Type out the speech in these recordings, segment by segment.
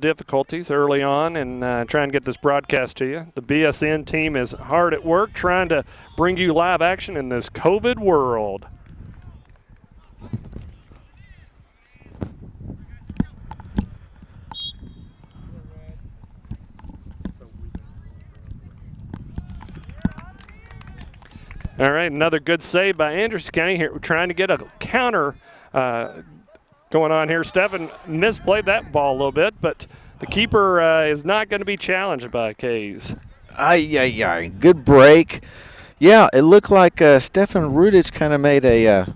difficulties early on and trying to get this broadcast to you. The BSN team is hard at work trying to bring you live action in this COVID world. All right, another good save by Anderson County here. We're trying to get a counter going on here. Stephen misplayed that ball a little bit, but the keeper is not going to be challenged by Kays. Good break. Yeah, it looked like Stefan Rudic kind of made a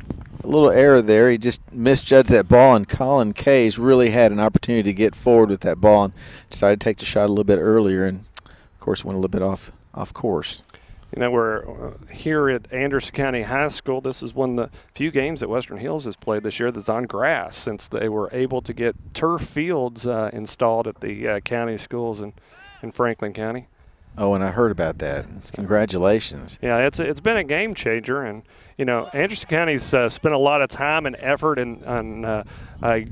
little error there. He just misjudged that ball, and Colin Kays really had an opportunity to get forward with that ball and decided to take the shot a little bit earlier, and, of course, went a little bit off course. You know, we're here at Anderson County High School. This is one of the few games that Western Hills has played this year that's on grass, since they were able to get turf fields installed at the county schools in Franklin County. Oh, and I heard about that. Congratulations. Yeah, it's been a game changer, and you know, Anderson County's spent a lot of time and effort on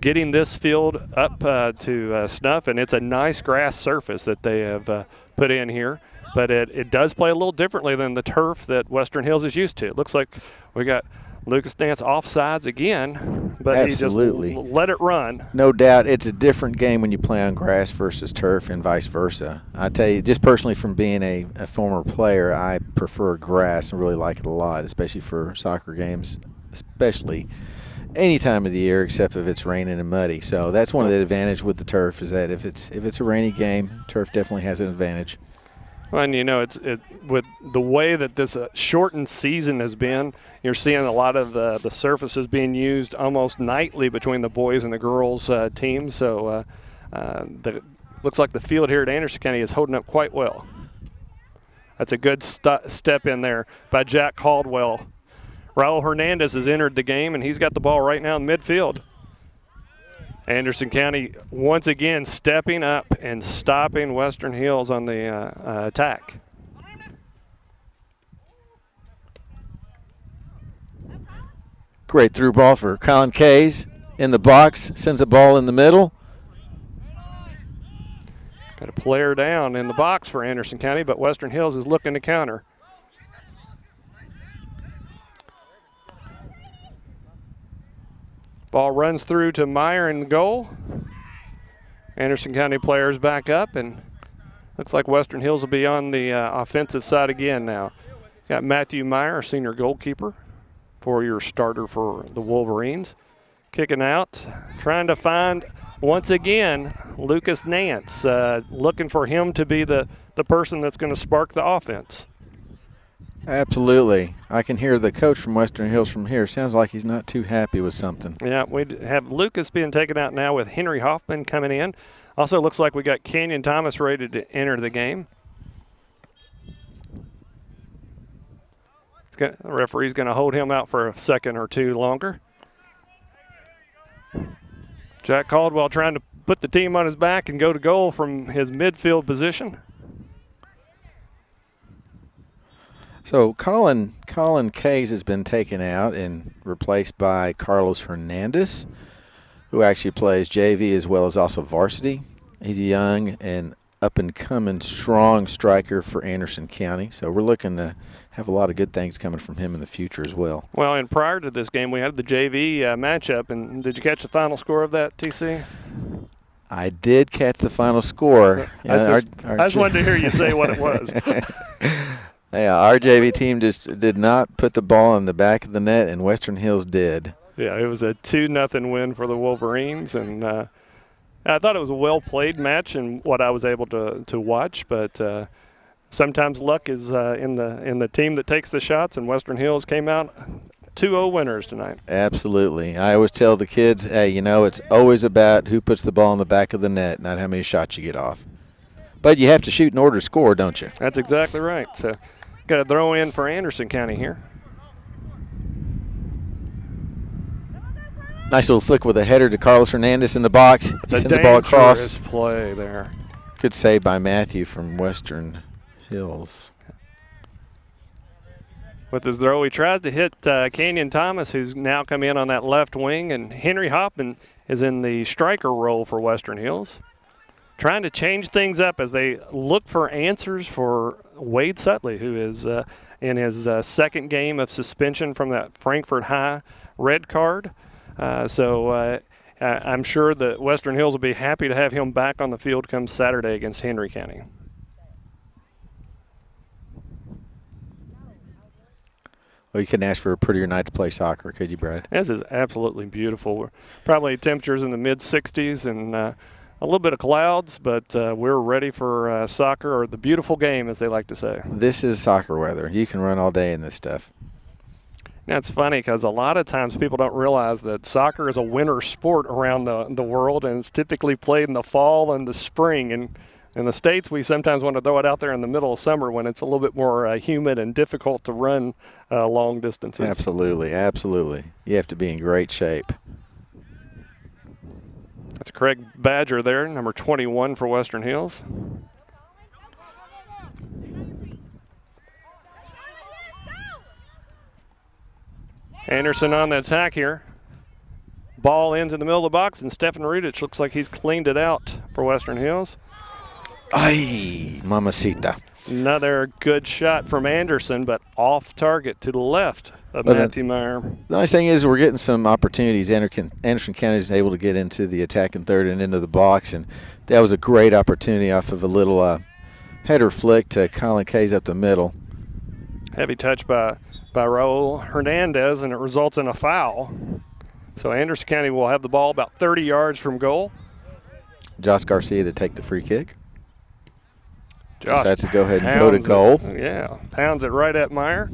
getting this field up to snuff, and it's a nice grass surface that they have put in here. But it does play a little differently than the turf that Western Hills is used to. It looks like we got Lucas Dance offsides again, but Absolutely. He just let it run. No doubt it's a different game when you play on grass versus turf and vice versa. I tell you, just personally from being a former player, I prefer grass and really like it a lot, especially for soccer games, especially any time of the year except if it's raining and muddy. So that's one of the advantages with the turf, is that if it's a rainy game, turf definitely has an advantage. Well, and you know, with the way that this shortened season has been, you're seeing a lot of the surfaces being used almost nightly between the boys and the girls teams. So looks like the field here at Anderson County is holding up quite well. That's a good step in there by Jack Caldwell. Raul Hernandez has entered the game, and he's got the ball right now in midfield. Anderson County once again stepping up and stopping Western Hills on the attack. Great through ball for Colin Kays in the box, sends a ball in the middle. Got a player down in the box for Anderson County, but Western Hills is looking to counter. Ball runs through to Meyer in the goal. Anderson County players back up, and looks like Western Hills will be on the offensive side again now. Got Matthew Meyer, our senior goalkeeper, for your starter for the Wolverines. Kicking out, trying to find, once again, Lucas Nance, looking for him to be the person that's going to spark the offense. Absolutely. I can hear the coach from Western Hills from here. Sounds like he's not too happy with something. Yeah, we have Lucas being taken out now with Henry Hoffman coming in. Also looks like we got Kenyon Thomas ready to enter the game. The referee's going to hold him out for a second or two longer. Jack Caldwell trying to put the team on his back and go to goal from his midfield position. So Colin Kays has been taken out and replaced by Carlos Hernandez, who actually plays JV as well as also varsity. He's a young and up-and-coming strong striker for Anderson County. So we're looking to have a lot of good things coming from him in the future as well. Well, and prior to this game, we had the JV matchup. And did you catch the final score of that, TC? I did catch the final score. I just wanted to hear you say what it was. Yeah, our JV team just did not put the ball in the back of the net, and Western Hills did. Yeah, it was a 2-0 win for the Wolverines, and I thought it was a well-played match and what I was able to watch. But sometimes luck is in the team that takes the shots, and Western Hills came out 2-0 winners tonight. Absolutely. I always tell the kids, hey, you know, it's always about who puts the ball in the back of the net, not how many shots you get off. But you have to shoot in order to score, don't you? That's exactly right. So got to throw in for Anderson County here. Nice little flick with a header to Carlos Hernandez in the box. He sends the ball across. Play there. Good save by Matthew from Western Hills. With his throw, he tries to hit Kenyon Thomas, who's now come in on that left wing, and Henry Hoffman is in the striker role for Western Hills. trying to change things up as they look for answers for Wade Sutley, who is in his second game of suspension from that Frankfort High red card. I'm sure that Western Hills will be happy to have him back on the field come Saturday against Henry County. Well, you couldn't ask for a prettier night to play soccer, could you, Brad? This is absolutely beautiful. Probably temperatures in the mid-60s and a little bit of clouds, but we're ready for soccer, or the beautiful game, as they like to say. This is soccer weather. You can run all day in this stuff. Now, it's funny because a lot of times people don't realize that soccer is a winter sport around the world, and it's typically played in the fall and the spring. And in the States, we sometimes want to throw it out there in the middle of summer when it's a little bit more humid and difficult to run long distances. Absolutely, absolutely. You have to be in great shape. That's Craig Badger there, number 21 for Western Hills. Anderson on the attack here. Ball into the middle of the box, and Stefan Rudich looks like he's cleaned it out for Western Hills. Ay, mamacita. Another good shot from Anderson, but off target to the left of Matthew Meyer. The nice thing is we're getting some opportunities. Anderson County is able to get into the attacking third and into the box, and that was a great opportunity off of a little header flick to Colin Kays up the middle. Heavy touch by Raul Hernandez, and it results in a foul. So Anderson County will have the ball about 30 yards from goal. Josh Garcia to take the free kick. Josh decides to go ahead and go to goal. Pounds it right at Meyer.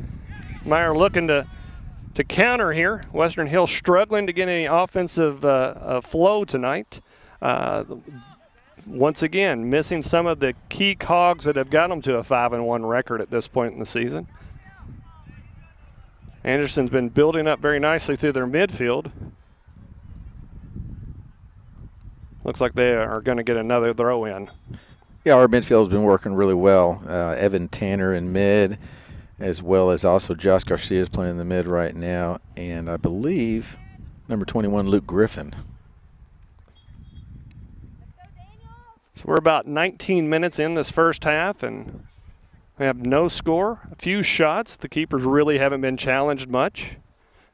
Meyer looking to counter here. Western Hills struggling to get any offensive flow tonight. Once again, missing some of the key cogs that have got them to a 5-1 record at this point in the season. Anderson's been building up very nicely through their midfield. Looks like they are going to get another throw in. Yeah, our midfield has been working really well. Evan Tanner in mid, as well as also Josh Garcia is playing in the mid right now, and I believe number 21, Luke Griffin. So we're about 19 minutes in this first half, and we have no score, a few shots. The keepers really haven't been challenged much,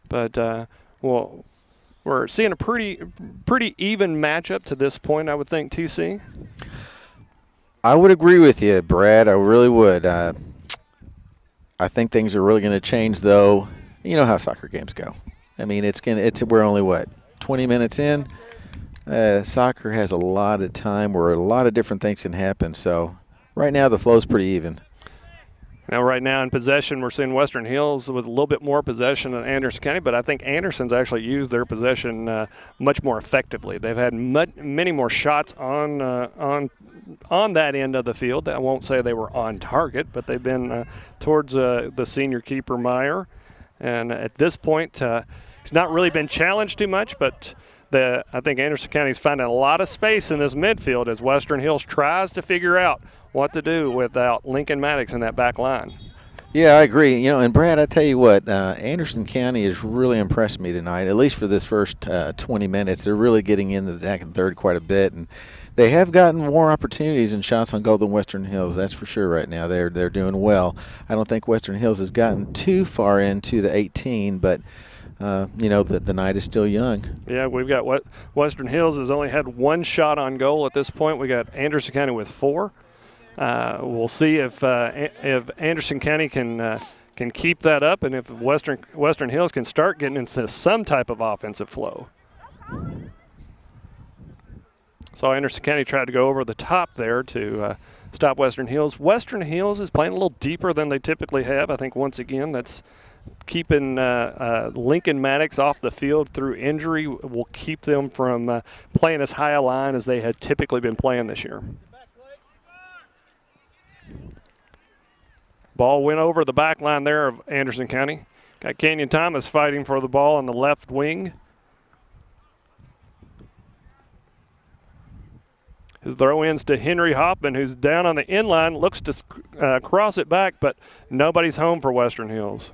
but we're seeing a pretty even matchup to this point, I would think, TC. I would agree with you, Brad. I really would. I think things are really going to change, though. You know how soccer games go. I mean, we're only 20 minutes in. Soccer has a lot of time where a lot of different things can happen. So right now the flow's pretty even. Now, right now in possession, we're seeing Western Hills with a little bit more possession than Anderson County, but I think Anderson's actually used their possession much more effectively. They've had many more shots on that end of the field. I won't say they were on target, but they've been towards the senior keeper Meyer. And at this point, he's not really been challenged too much, but I think Anderson County's finding a lot of space in this midfield as Western Hills tries to figure out what to do without Lincoln Maddox in that back line. Yeah, I agree. You know, and Brad, I tell you what, Anderson County has really impressed me tonight, at least for this first 20 minutes. They're really getting into the second and third quite a bit, and they have gotten more opportunities and shots on goal than Western Hills. That's for sure right now. They're doing well. I don't think Western Hills has gotten too far into the 18, but the night is still young. Yeah, we've got Western Hills has only had one shot on goal at this point. We got Anderson County with 4. We'll see if Anderson County can keep that up, and if Western Hills can start getting into some type of offensive flow. So Anderson County tried to go over the top there to stop Western Hills. Western Hills is playing a little deeper than they typically have. I think once again that's keeping Lincoln Maddox off the field through injury will keep them from playing as high a line as they had typically been playing this year. Ball went over the back line there of Anderson County. Got Kenyon Thomas fighting for the ball on the left wing. His throw-ins to Henry Hoffman, who's down on the end line, looks to cross it back, but nobody's home for Western Hills.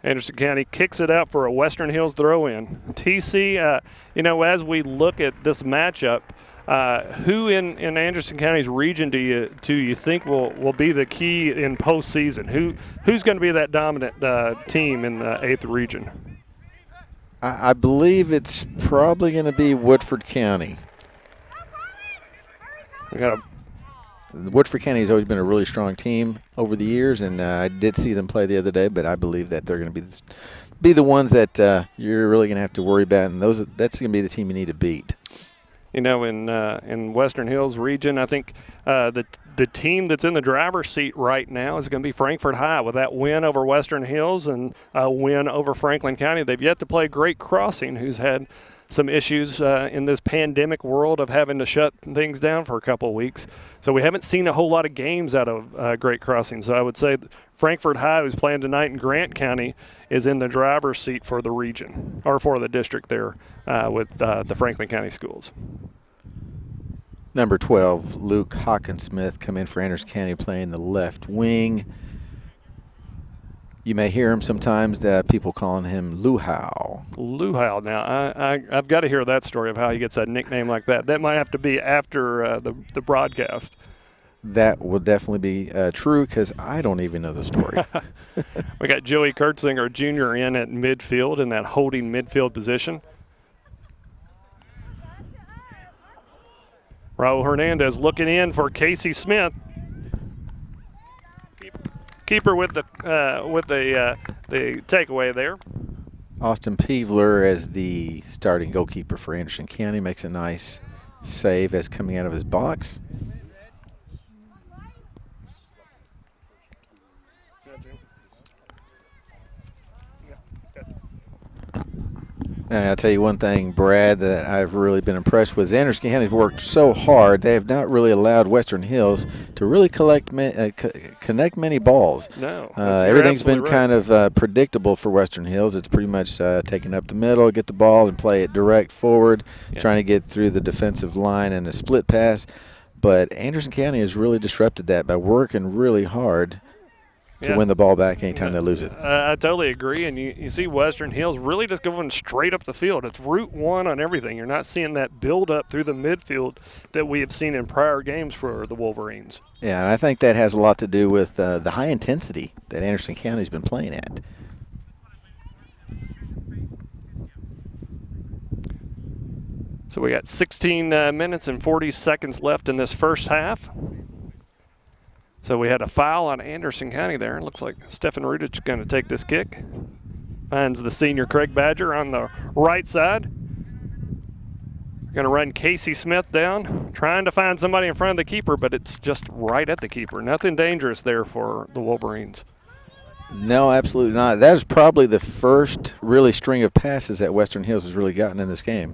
Anderson County kicks it out for a Western Hills throw-in. TC, as we look at this matchup, who in Anderson County's region do you think will be the key in postseason? Who's going to be that dominant team in the 8th region? I believe it's probably going to be Woodford County. Woodford County has always been a really strong team over the years, and I did see them play the other day, but I believe that they're going to be the ones that you're really going to have to worry about, and that's going to be the team you need to beat. In Western Hills region, I think the team that's in the driver's seat right now is going to be Frankfort High with that win over Western Hills and a win over Franklin County. They've yet to play Great Crossing, who's had some issues in this pandemic world of having to shut things down for a couple of weeks. So we haven't seen a whole lot of games out of Great Crossing. So I would say Frankfort High, who's playing tonight in Grant County, is in the driver's seat for the region, or for the district there with the Franklin County schools. Number 12, Luke Hockensmith, come in for Anderson County playing the left wing. You may hear him sometimes, people calling him Luhau. Luhau. Now, I've got to hear that story of how he gets a nickname like that. That might have to be after the broadcast. That will definitely be true because I don't even know the story. We got Joey Kurtzinger Jr. in at midfield in that holding midfield position. Raul Hernandez looking in for Casey Smith. Keeper with the takeaway there. Austin Peevler as the starting goalkeeper for Anderson County makes a nice save as coming out of his box. And I'll tell you one thing, Brad, that I've really been impressed with. Anderson County's worked so hard. They have not really allowed Western Hills to really connect many balls. No. Everything's been right. kind of predictable for Western Hills. It's pretty much taking up the middle, get the ball, and play it direct forward, trying to get through the defensive line and a split pass. But Anderson County has really disrupted that by working really hard to win the ball back anytime they lose it. I totally agree, and you see Western Hills really just going straight up the field. It's route one on everything. You're not seeing that build-up through the midfield that we have seen in prior games for the Wolverines. Yeah, and I think that has a lot to do with the high intensity that Anderson County's been playing at. So we got 16 minutes and 40 seconds left in this first half. So we had a foul on Anderson County there. It looks like Stefan Rudich going to take this kick. Finds the senior Craig Badger on the right side. Going to run Casey Smith down, trying to find somebody in front of the keeper, but it's just right at the keeper. Nothing dangerous there for the Wolverines. No, absolutely not. That is probably the first really string of passes that Western Hills has really gotten in this game.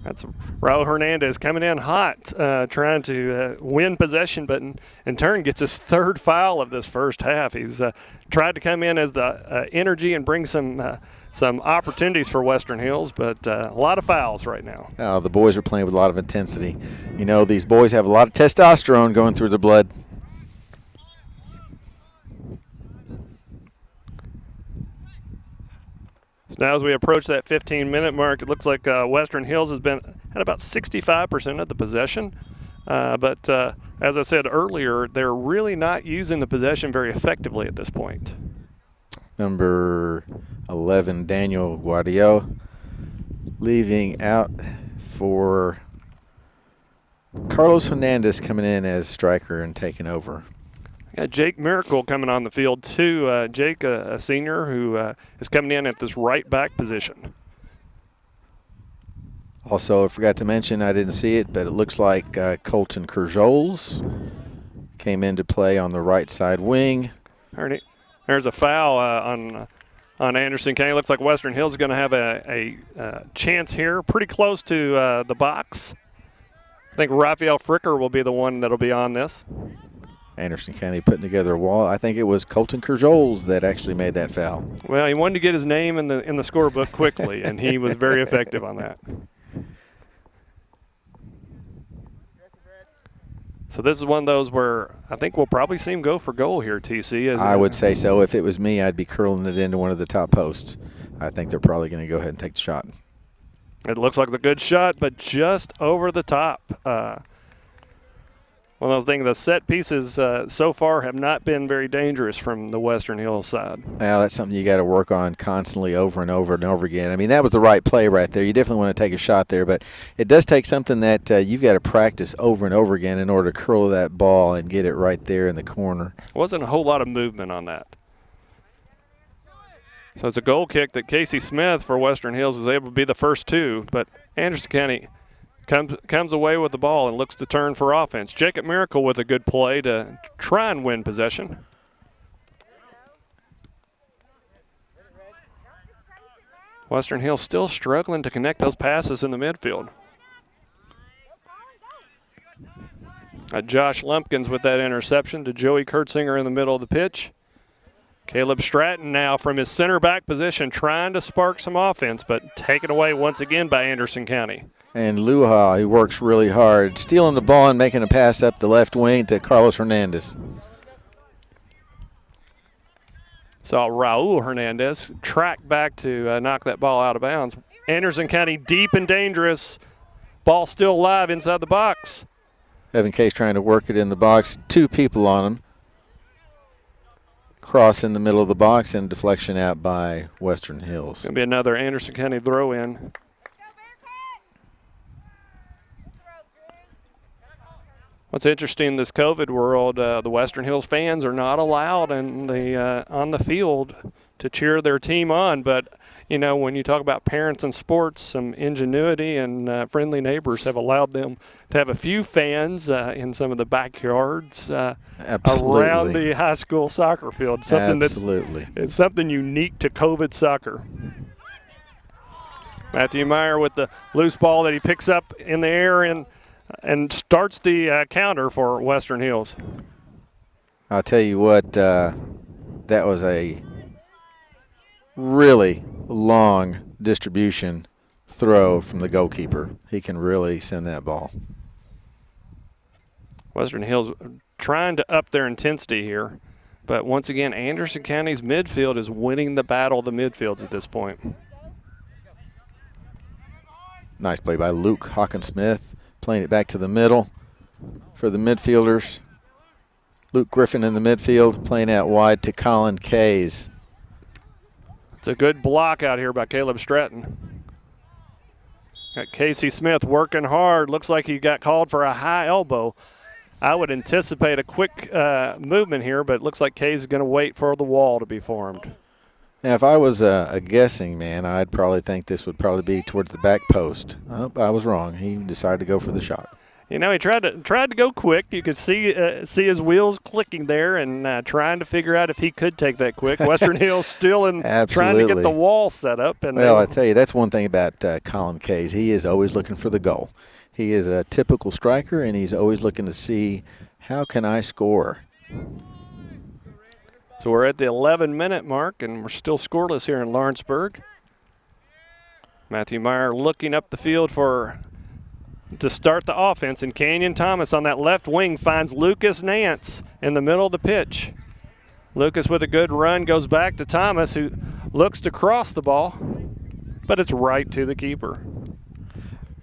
That's Raul Hernandez coming in hot, trying to win possession, but in turn gets his third foul of this first half. He's tried to come in as the energy and bring some opportunities for Western Hills, but a lot of fouls right now. Oh, the boys are playing with a lot of intensity. You know, these boys have a lot of testosterone going through their blood. So now as we approach that 15-minute mark, it looks like Western Hills has been at about 65% of the possession. But as I said earlier, they're really not using the possession very effectively at this point. Number 11, Daniel Guardio, leaving out for Carlos Hernandez coming in as striker and taking over. Yeah, Jake Miracle coming on the field too. Jake, a senior who is coming in at this right back position. Also, I forgot to mention, I didn't see it, but it looks like Colton Kerjols came into play on the right side wing. There's a foul on Anderson County. Looks like Western Hills is going to have a chance here, pretty close to the box. I think Raphael Fricker will be the one that'll be on this. Anderson County putting together a wall. I think it was Colton Kerjols that actually made that foul. Well, he wanted to get his name in the scorebook quickly, and he was very effective on that. So this is one of those where I think we'll probably see him go for goal here, TC. I would say so. If it was me, I'd be curling it into one of the top posts. I think they're probably going to go ahead and take the shot. It looks like a good shot, but just over the top. One of those things, the set pieces so far have not been very dangerous from the Western Hills side. Well, that's something you got to work on constantly over and over and over again. I mean, that was the right play right there. You definitely want to take a shot there, but it does take something that you've got to practice over and over again in order to curl that ball and get it right there in the corner. Wasn't a whole lot of movement on that. So it's a goal kick that Casey Smith for Western Hills was able to be the first two, but Anderson County comes away with the ball and looks to turn for offense. Jacob Miracle with a good play to try and win possession. Western Hills still struggling to connect those passes in the midfield. Josh Lumpkins with that interception to Joey Kurtzinger in the middle of the pitch. Caleb Stratton now from his center back position trying to spark some offense, but taken away once again by Anderson County. And Luha, who works really hard, stealing the ball and making a pass up the left wing to Carlos Hernandez. Saw Raul Hernandez track back to knock that ball out of bounds. Anderson County deep and dangerous. Ball still alive inside the box. Evan Case trying to work it in the box. Two people on him. Cross in the middle of the box and deflection out by Western Hills. Going to be another Anderson County throw in. What's interesting in this COVID world, the Western Hills fans are not allowed on the field to cheer their team on. But, you know, when you talk about parents and sports, some ingenuity and friendly neighbors have allowed them to have a few fans in some of the backyards around the high school soccer field. Something it's something unique to COVID soccer. Matthew Meyer with the loose ball that he picks up in the air and starts the counter for Western Hills. I'll tell you what, that was a really long distribution throw from the goalkeeper. He can really send that ball. Western Hills trying to up their intensity here, but once again, Anderson County's midfield is winning the battle of the midfields at this point. Nice play by Luke Hawkins-Smith. Playing it back to the middle for the midfielders. Luke Griffin in the midfield, playing out wide to Colin Kays. It's a good block out here by Caleb Stratton. Got Casey Smith working hard. Looks like he got called for a high elbow. I would anticipate a quick movement here, but it looks like Kays is going to wait for the wall to be formed. Now, if I was a guessing man, I'd probably think this would probably be towards the back post. Oh, I was wrong. He decided to go for the shot. You know, he tried to go quick. You could see his wheels clicking there and trying to figure out if he could take that quick. Western Hills still trying to get the wall set up. And well, I tell you, that's one thing about Colin Kays. He is always looking for the goal. He is a typical striker, and he's always looking to see, how can I score? So we're at the 11-minute mark, and we're still scoreless here in Lawrenceburg. Matthew Meyer looking up the field to start the offense, and Canyon Thomas on that left wing finds Lucas Nance in the middle of the pitch. Lucas with a good run goes back to Thomas, who looks to cross the ball, but it's right to the keeper.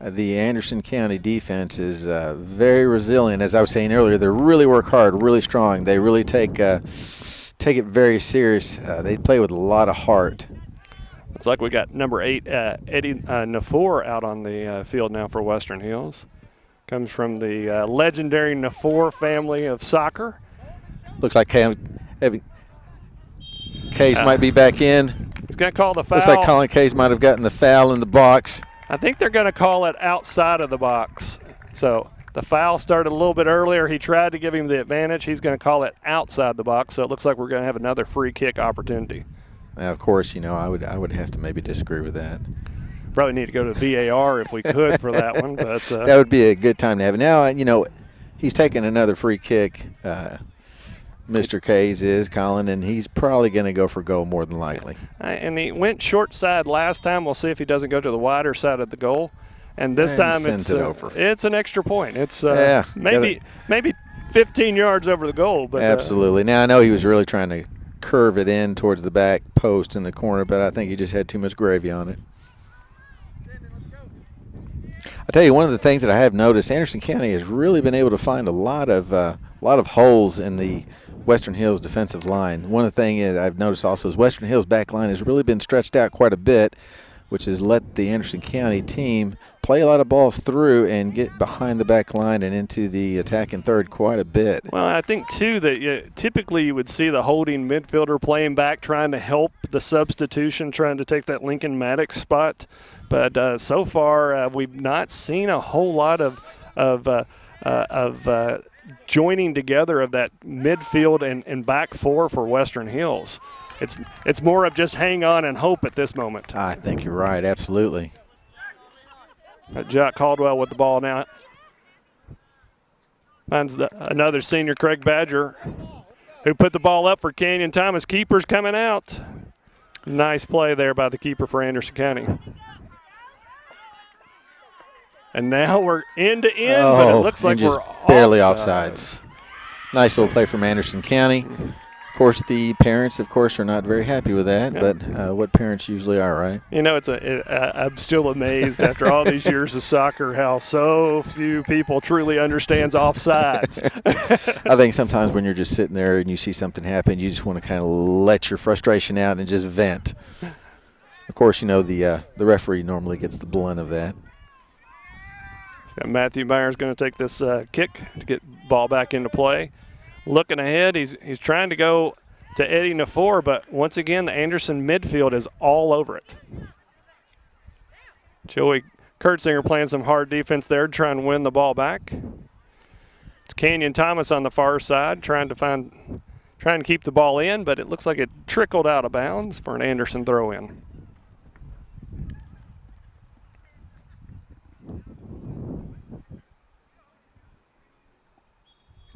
The Anderson County defense is very resilient. As I was saying earlier, they really work hard, really strong. They really take it very serious. They play with a lot of heart. It's like we got number 8, Eddie Nafour, out on the field now for Western Hills. Comes from the legendary Nafour family of soccer. Looks like Case might be back in. He's going to call the foul. Looks like Colin Case might have gotten the foul in the box. I think they're going to call it outside of the box. So the foul started a little bit earlier. He tried to give him the advantage. He's going to call it outside the box. So it looks like we're going to have another free kick opportunity. Now, of course, you know, I would have to maybe disagree with that. Probably need to go to VAR if we could for that one. But that would be a good time to have it. Now, you know, he's taking another free kick. Mr. Kays is, Colin, and he's probably going to go for goal more than likely. And he went short side last time. We'll see if he doesn't go to the wider side of the goal. And this time it's an extra point. It's maybe 15 yards over the goal. But absolutely. Now I know he was really trying to curve it in towards the back post in the corner, but I think he just had too much gravy on it. I tell you, one of the things that I have noticed, Anderson County has really been able to find a lot of holes in the Western Hills defensive line. One of the things I've noticed also is Western Hills back line has really been stretched out quite a bit, which has let the Anderson County team play a lot of balls through and get behind the back line and into the attacking third quite a bit. Well, I think, too, that typically you would see the holding midfielder playing back, trying to help the substitution, trying to take that Lincoln Maddox spot. But so far we've not seen a whole lot of joining together of that midfield and back four for Western Hills. It's more of just hang on and hope at this moment. I think you're right, absolutely. Jock Caldwell with the ball now. Finds another senior, Craig Badger, who put the ball up for Kenyon Thomas. Keeper's coming out. Nice play there by the keeper for Anderson County. And now we're end to end, but it looks like just we're barely offsides. Nice little play from Anderson County. Of course, the parents, are not very happy with that, but what parents usually are, right? You know, I'm still amazed after all these years of soccer how so few people truly understands offsides. I think sometimes when you're just sitting there and you see something happen, you just want to kind of let your frustration out and just vent. Of course, you know, the referee normally gets the blunt of that. Matthew Myers going to take this kick to get ball back into play. Looking ahead, he's trying to go to Eddie Nafor, but once again, the Anderson midfield is all over it. Joey Kurtzinger playing some hard defense there, trying to win the ball back. It's Kenyon Thomas on the far side, trying to keep the ball in, but it looks like it trickled out of bounds for an Anderson throw-in.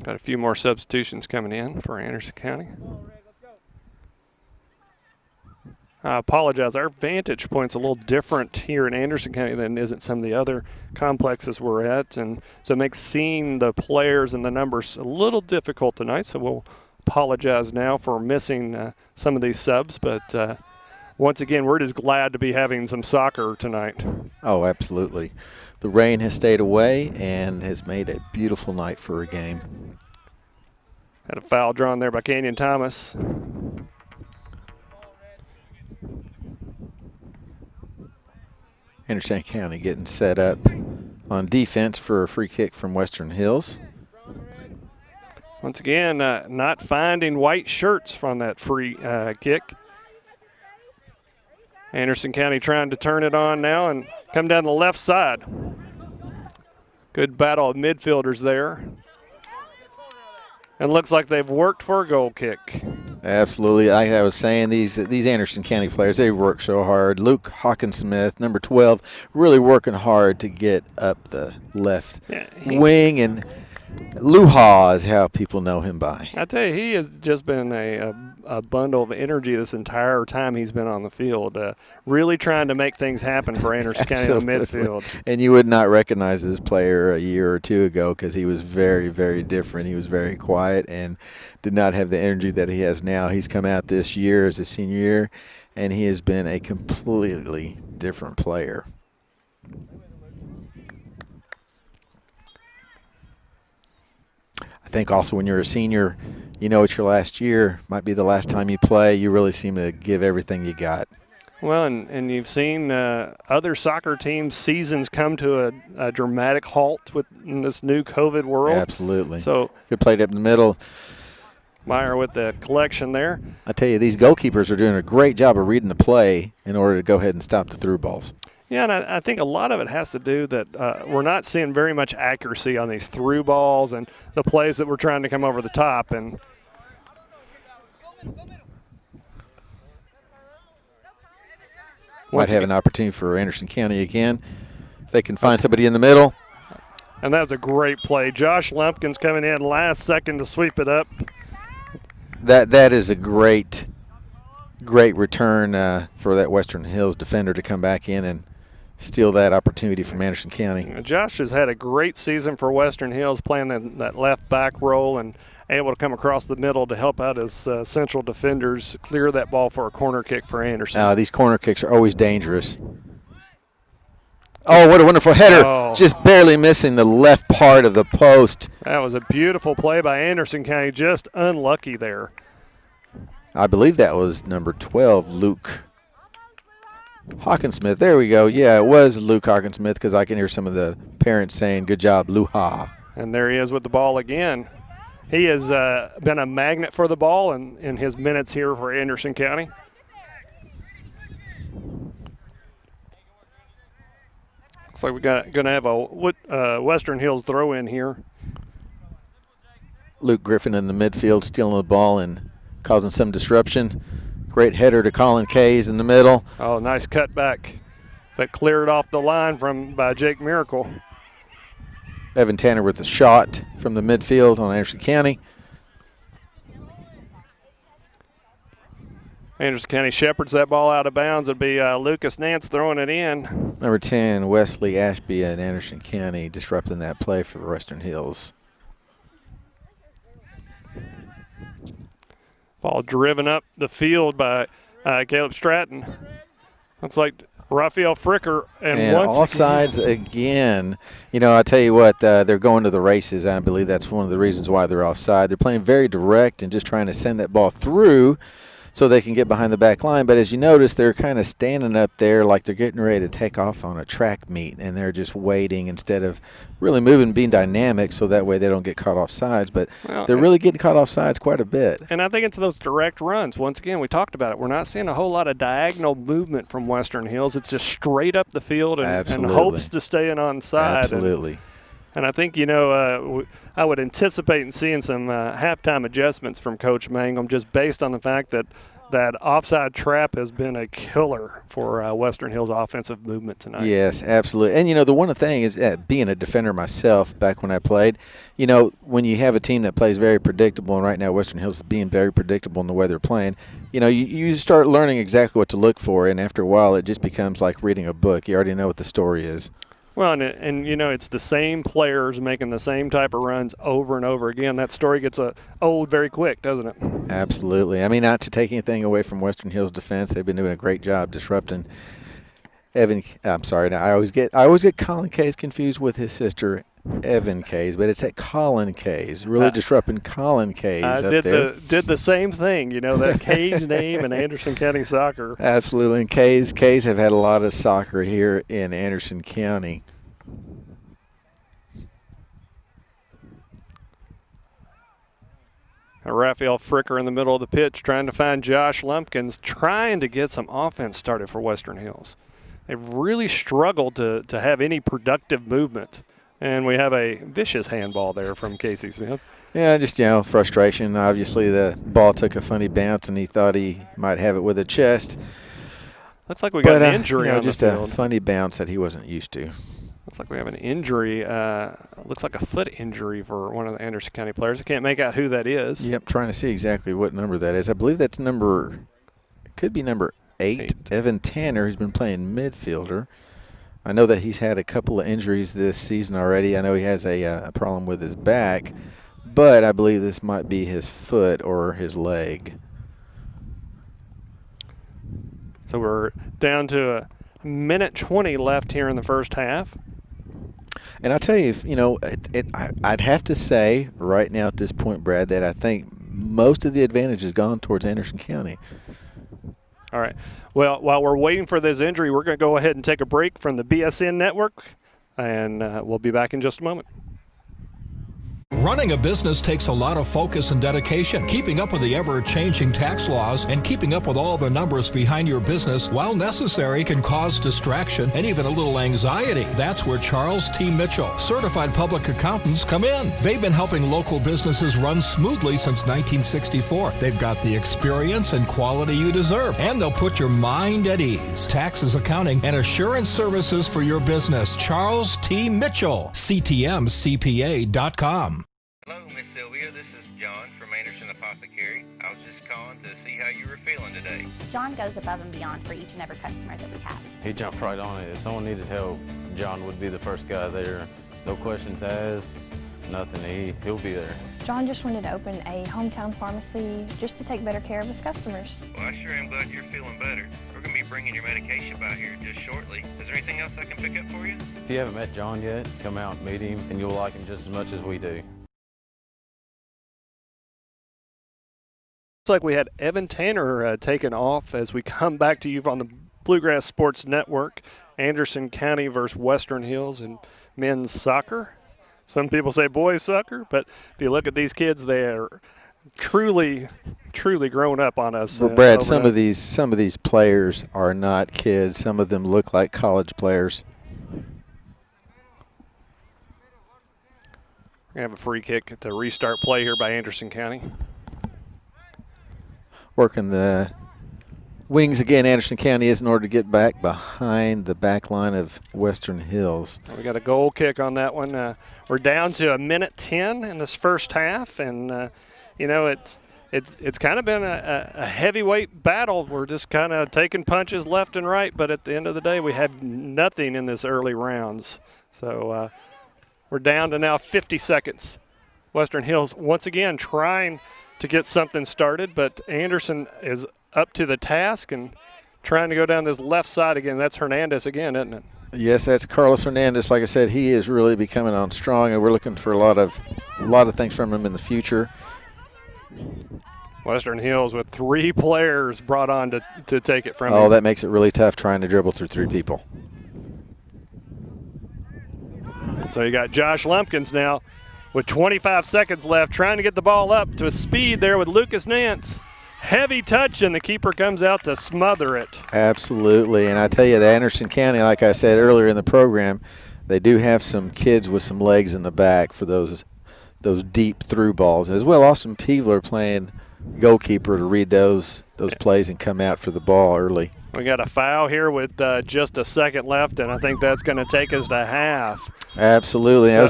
Got a few more substitutions coming in for Anderson County. I apologize. Our vantage point's a little different here in Anderson County than is at some of the other complexes we're at, and so it makes seeing the players and the numbers a little difficult tonight, so we'll apologize now for missing some of these subs, but once again, we're just glad to be having some soccer tonight. Oh, absolutely. The rain has stayed away and has made a beautiful night for a game. Had a foul drawn there by Kenyon Thomas. Anderson County getting set up on defense for a free kick from Western Hills. Once again, not finding white shirts from that free kick. Anderson County trying to turn it on now and come down the left side. Good battle of midfielders there. And looks like they've worked for a goal kick. Absolutely. Like I was saying, these Anderson County players, they work so hard. Luke Hawkinsmith, number 12, really working hard to get up the left wing, and Luha is how people know him by. I tell you, he has just been a bundle of energy this entire time he's been on the field, really trying to make things happen for Anderson County in the midfield. And you would not recognize this player a year or two ago because he was very, very different. He was very quiet and did not have the energy that he has now. He's come out this year as a senior year, and he has been a completely different player. I think also when you're a senior, you know it's your last year, might be the last time you play. You really seem to give everything you got. Well, and you've seen other soccer teams' seasons come to a dramatic halt in this new COVID world. Absolutely. So good play up in the middle. Meyer with the collection there. I tell you, these goalkeepers are doing a great job of reading the play in order to go ahead and stop the through balls. Yeah, and I think a lot of it has to do that we're not seeing very much accuracy on these through balls and the plays that we're trying to come over the top. And might have an opportunity for Anderson County again if they can find somebody in the middle. And that was a great play. Josh Lumpkins coming in last second to sweep it up. That is a great return for that Western Hills defender to come back in and steal that opportunity from Anderson County. Josh has had a great season for Western Hills, playing that left back role and able to come across the middle to help out his central defenders clear that ball for a corner kick for Anderson. These corner kicks are always dangerous. Oh, what a wonderful header. Oh. Just barely missing the left part of the post. That was a beautiful play by Anderson County, just unlucky there. I believe that was number 12, Luke Hawkinsmith. There we go. Yeah, it was Luke Hawkinsmith, because I can hear some of the parents saying, good job, Luha. And there he is with the ball again. He has been a magnet for the ball in his minutes here for Anderson County. Looks like we're going to have a Western Hills throw in here. Luke Griffin in the midfield, stealing the ball and causing some disruption. Great header to Colin Kays in the middle. Oh, nice cutback, but cleared off the line by Jake Miracle. Evan Tanner with the shot from the midfield on Anderson County. Anderson County shepherds that ball out of bounds. It'll be Lucas Nance throwing it in. Number 10, Wesley Ashby in Anderson County, disrupting that play for Western Hills. Ball driven up the field by Caleb Stratton. Looks like Raphael Fricker. And once offsides again. You know, I tell you what, they're going to the races. I believe that's one of the reasons why they're offside. They're playing very direct and just trying to send that ball through so they can get behind the back line. But as you notice, they're kind of standing up there like they're getting ready to take off on a track meet, and they're just waiting instead of really moving, being dynamic, so that way they don't get caught off sides. But they're really getting caught off sides quite a bit. And I think it's those direct runs. Once again, we talked about it. We're not seeing a whole lot of diagonal movement from Western Hills. It's just straight up the field and hopes to stay in onside. Absolutely. And I think, you know, I would anticipate seeing some halftime adjustments from Coach Mangum, just based on the fact that that offside trap has been a killer for Western Hills offensive movement tonight. Yes, absolutely. And, you know, the one thing is, being a defender myself back when I played, you know, when you have a team that plays very predictable, and right now Western Hills is being very predictable in the way they're playing, you know, you start learning exactly what to look for, and after a while it just becomes like reading a book. You already know what the story is. Well, and you know, it's the same players making the same type of runs over and over again. That story gets old very quick, doesn't it? Absolutely. I mean, not to take anything away from Western Hills defense, they've been doing a great job disrupting I'm sorry. Now I always get Colin Kays confused with his sister Evan Kays, but it's at Colin Kays, really disrupting Colin Kays up there. Did the same thing, you know, that Kays name in Anderson County soccer. Absolutely, and Kays have had a lot of soccer here in Anderson County. Raphael Fricker in the middle of the pitch trying to find Josh Lumpkins, trying to get some offense started for Western Hills. They've really struggled to have any productive movement. And we have a vicious handball there from Casey Smith. Yeah, just, you know, frustration. Obviously, the ball took a funny bounce, and he thought he might have it with a chest. Looks like we got an injury on just the field. A funny bounce that he wasn't used to. Looks like we have an injury. Looks like a foot injury for one of the Anderson County players. I can't make out who that is. Yep, trying to see exactly what number that is. I believe that's could be number 8. Evan Tanner, who's been playing midfielder. I know that he's had a couple of injuries this season already. I know he has a problem with his back, but I believe this might be his foot or his leg. So we're down to a minute 20 left here in the first half. And I'll tell you, you know, I'd have to say right now at this point, Brad, that I think most of the advantage has gone towards Anderson County. All right. Well, while we're waiting for this injury, we're going to go ahead and take a break from the BSN network, and we'll be back in just a moment. Running a business takes a lot of focus and dedication. Keeping up with the ever-changing tax laws and keeping up with all the numbers behind your business, while necessary, can cause distraction and even a little anxiety. That's where Charles T. Mitchell, certified public accountants, come in. They've been helping local businesses run smoothly since 1964. They've got the experience and quality you deserve, and they'll put your mind at ease. Taxes, accounting, and assurance services for your business. Charles T. Mitchell, CTMCPA.com. Hello, Miss Sylvia. This is John from Anderson Apothecary. I was just calling to see how you were feeling today. John goes above and beyond for each and every customer that we have. He jumped right on it. If someone needed help, John would be the first guy there. No questions asked, nothing. He'll be there. John just wanted to open a hometown pharmacy just to take better care of his customers. Well, I sure am glad you're feeling better. We're going to be bringing your medication by here just shortly. Is there anything else I can pick up for you? If you haven't met John yet, come out and meet him, and you'll like him just as much as we do. Looks like we had Evan Tanner taken off as we come back to you on the Bluegrass Sports Network. Anderson County versus Western Hills in men's soccer. Some people say boys soccer, but if you look at these kids, they are truly grown up on us. Well, Brad, some of these players are not kids. Some of them look like college players. We're going to have a free kick to restart play here by Anderson County. Working the wings again. Anderson County is in order to get back behind the back line of Western Hills. We got a goal kick on that one. We're down to 1:10 in this first half, and you know it's kind of been a heavyweight battle. We're just kind of taking punches left and right, but at the end of the day, we had nothing in this early rounds. So we're down to now 50 seconds. Western Hills once again trying to get something started, but Anderson is up to the task and trying to go down this left side again. That's Hernandez again, isn't it? Yes, that's Carlos Hernandez. Like I said, he is really becoming on strong, and we're looking for a lot of things from him in the future. Western Hills with 3 players brought on to take it from him. Oh, that makes it really tough trying to dribble through 3 people. So you got Josh Lumpkins now with 25 seconds left, trying to get the ball up to a speed there with Lucas Nance. Heavy touch, and the keeper comes out to smother it. Absolutely, and I tell you, the Anderson County, like I said earlier in the program, they do have some kids with some legs in the back for those deep through balls. As well, Austin Peevler playing goalkeeper to read those plays and come out for the ball early. We got a foul here with just a second left, and I think that's going to take us to half. Absolutely, that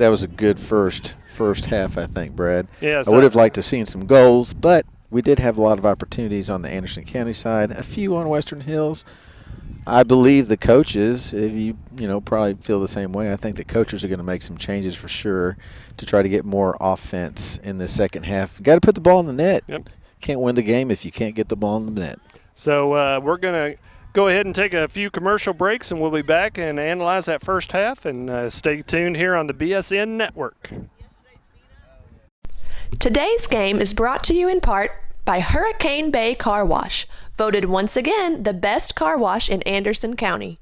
was a good first half, I think, Brad. Yes, I would have liked to have seen some goals, but we did have a lot of opportunities on the Anderson County side, a few on Western Hills. I believe the coaches, if you probably feel the same way, I think the coaches are going to make some changes for sure to try to get more offense in the second half. Got to put the ball in the net. Yep. Can't win the game if you can't get the ball in the net. So we're going to go ahead and take a few commercial breaks, and we'll be back and analyze that first half. And stay tuned here on the BSN Network. Today's game is brought to you in part by Hurricane Bay Car Wash, voted once again the best car wash in Anderson County.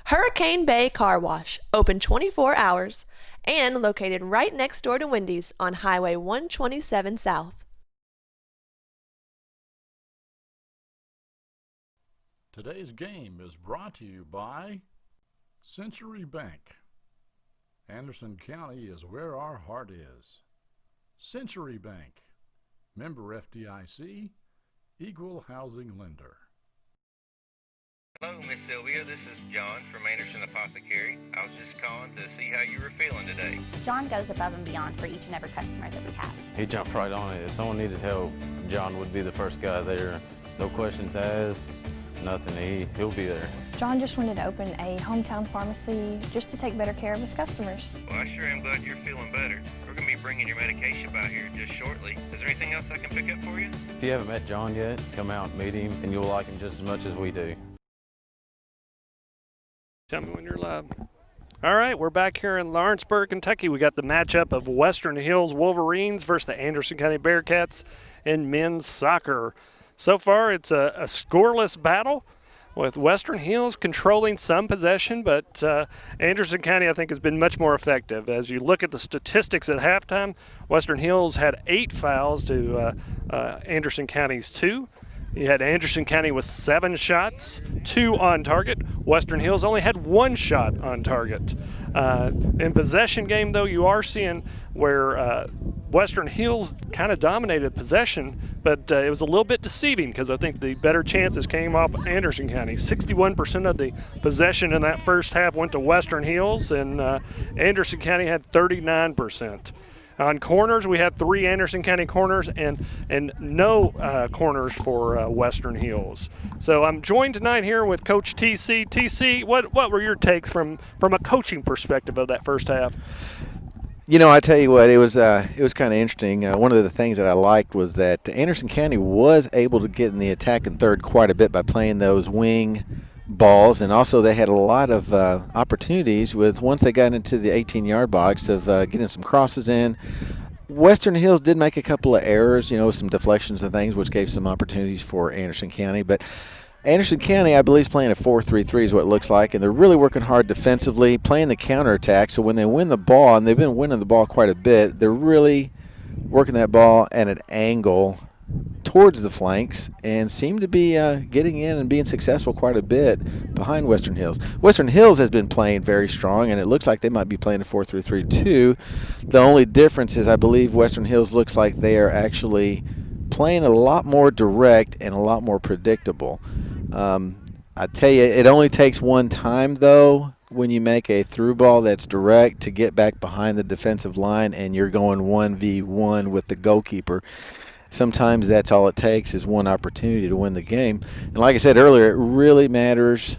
Hurricane Bay Car Wash, open 24 hours and located right next door to Wendy's on Highway 127 South. Today's game is brought to you by Century Bank. Anderson County is where our heart is. Century Bank, member FDIC, equal housing lender. Hello, Miss Sylvia. This is John from Anderson Apothecary. I was just calling to see how you were feeling today. John goes above and beyond for each and every customer that we have. He jumped right on it. If someone needed help, John would be the first guy there. No questions asked, nothing. He'll be there. John just wanted to open a hometown pharmacy just to take better care of his customers. Well, I sure am glad you're feeling better. We're going to be bringing your medication by here just shortly. Is there anything else I can pick up for you? If you haven't met John yet, come out and meet him, and you'll like him just as much as we do. Tell me when you're live. All right, we're back here in Lawrenceburg, Kentucky. We got the matchup of Western Hills Wolverines versus the Anderson County Bearcats in men's soccer. So far, it's a scoreless battle with Western Hills controlling some possession, but Anderson County, I think, has been much more effective. As you look at the statistics at halftime, Western Hills had 8 fouls to Anderson County's 2. You had Anderson County with 7 shots, 2 on target. Western Hills only had 1 shot on target. In possession game, though, you are seeing where Western Hills kind of dominated possession, but it was a little bit deceiving because I think the better chances came off Anderson County. 61% of the possession in that first half went to Western Hills, and Anderson County had 39%. On corners, we had 3 Anderson County corners and no corners for Western Hills. So I'm joined tonight here with Coach TC. TC, what were your takes from a coaching perspective of that first half? You know, I tell you what, it was kind of interesting. One of the things that I liked was that Anderson County was able to get in the attack in third quite a bit by playing those wing balls, and also they had a lot of opportunities with once they got into the 18-yard box of getting some crosses in. Western Hills did make a couple of errors, some deflections and things, which gave some opportunities for Anderson County. But Anderson County, I believe, is playing a 4-3-3 is what it looks like, and they're really working hard defensively, playing the counterattack. So when they win the ball, and they've been winning the ball quite a bit, they're really working that ball at an angle towards the flanks and seem to be getting in and being successful quite a bit behind Western Hills. Western Hills has been playing very strong, and it looks like they might be playing a 4-3-3 too. The only difference is I believe Western Hills looks like they are actually playing a lot more direct and a lot more predictable. I tell you, it only takes one time, though, when you make a through ball that's direct to get back behind the defensive line and you're going 1v1 with the goalkeeper. Sometimes that's all it takes is one opportunity to win the game. And like I said earlier, it really matters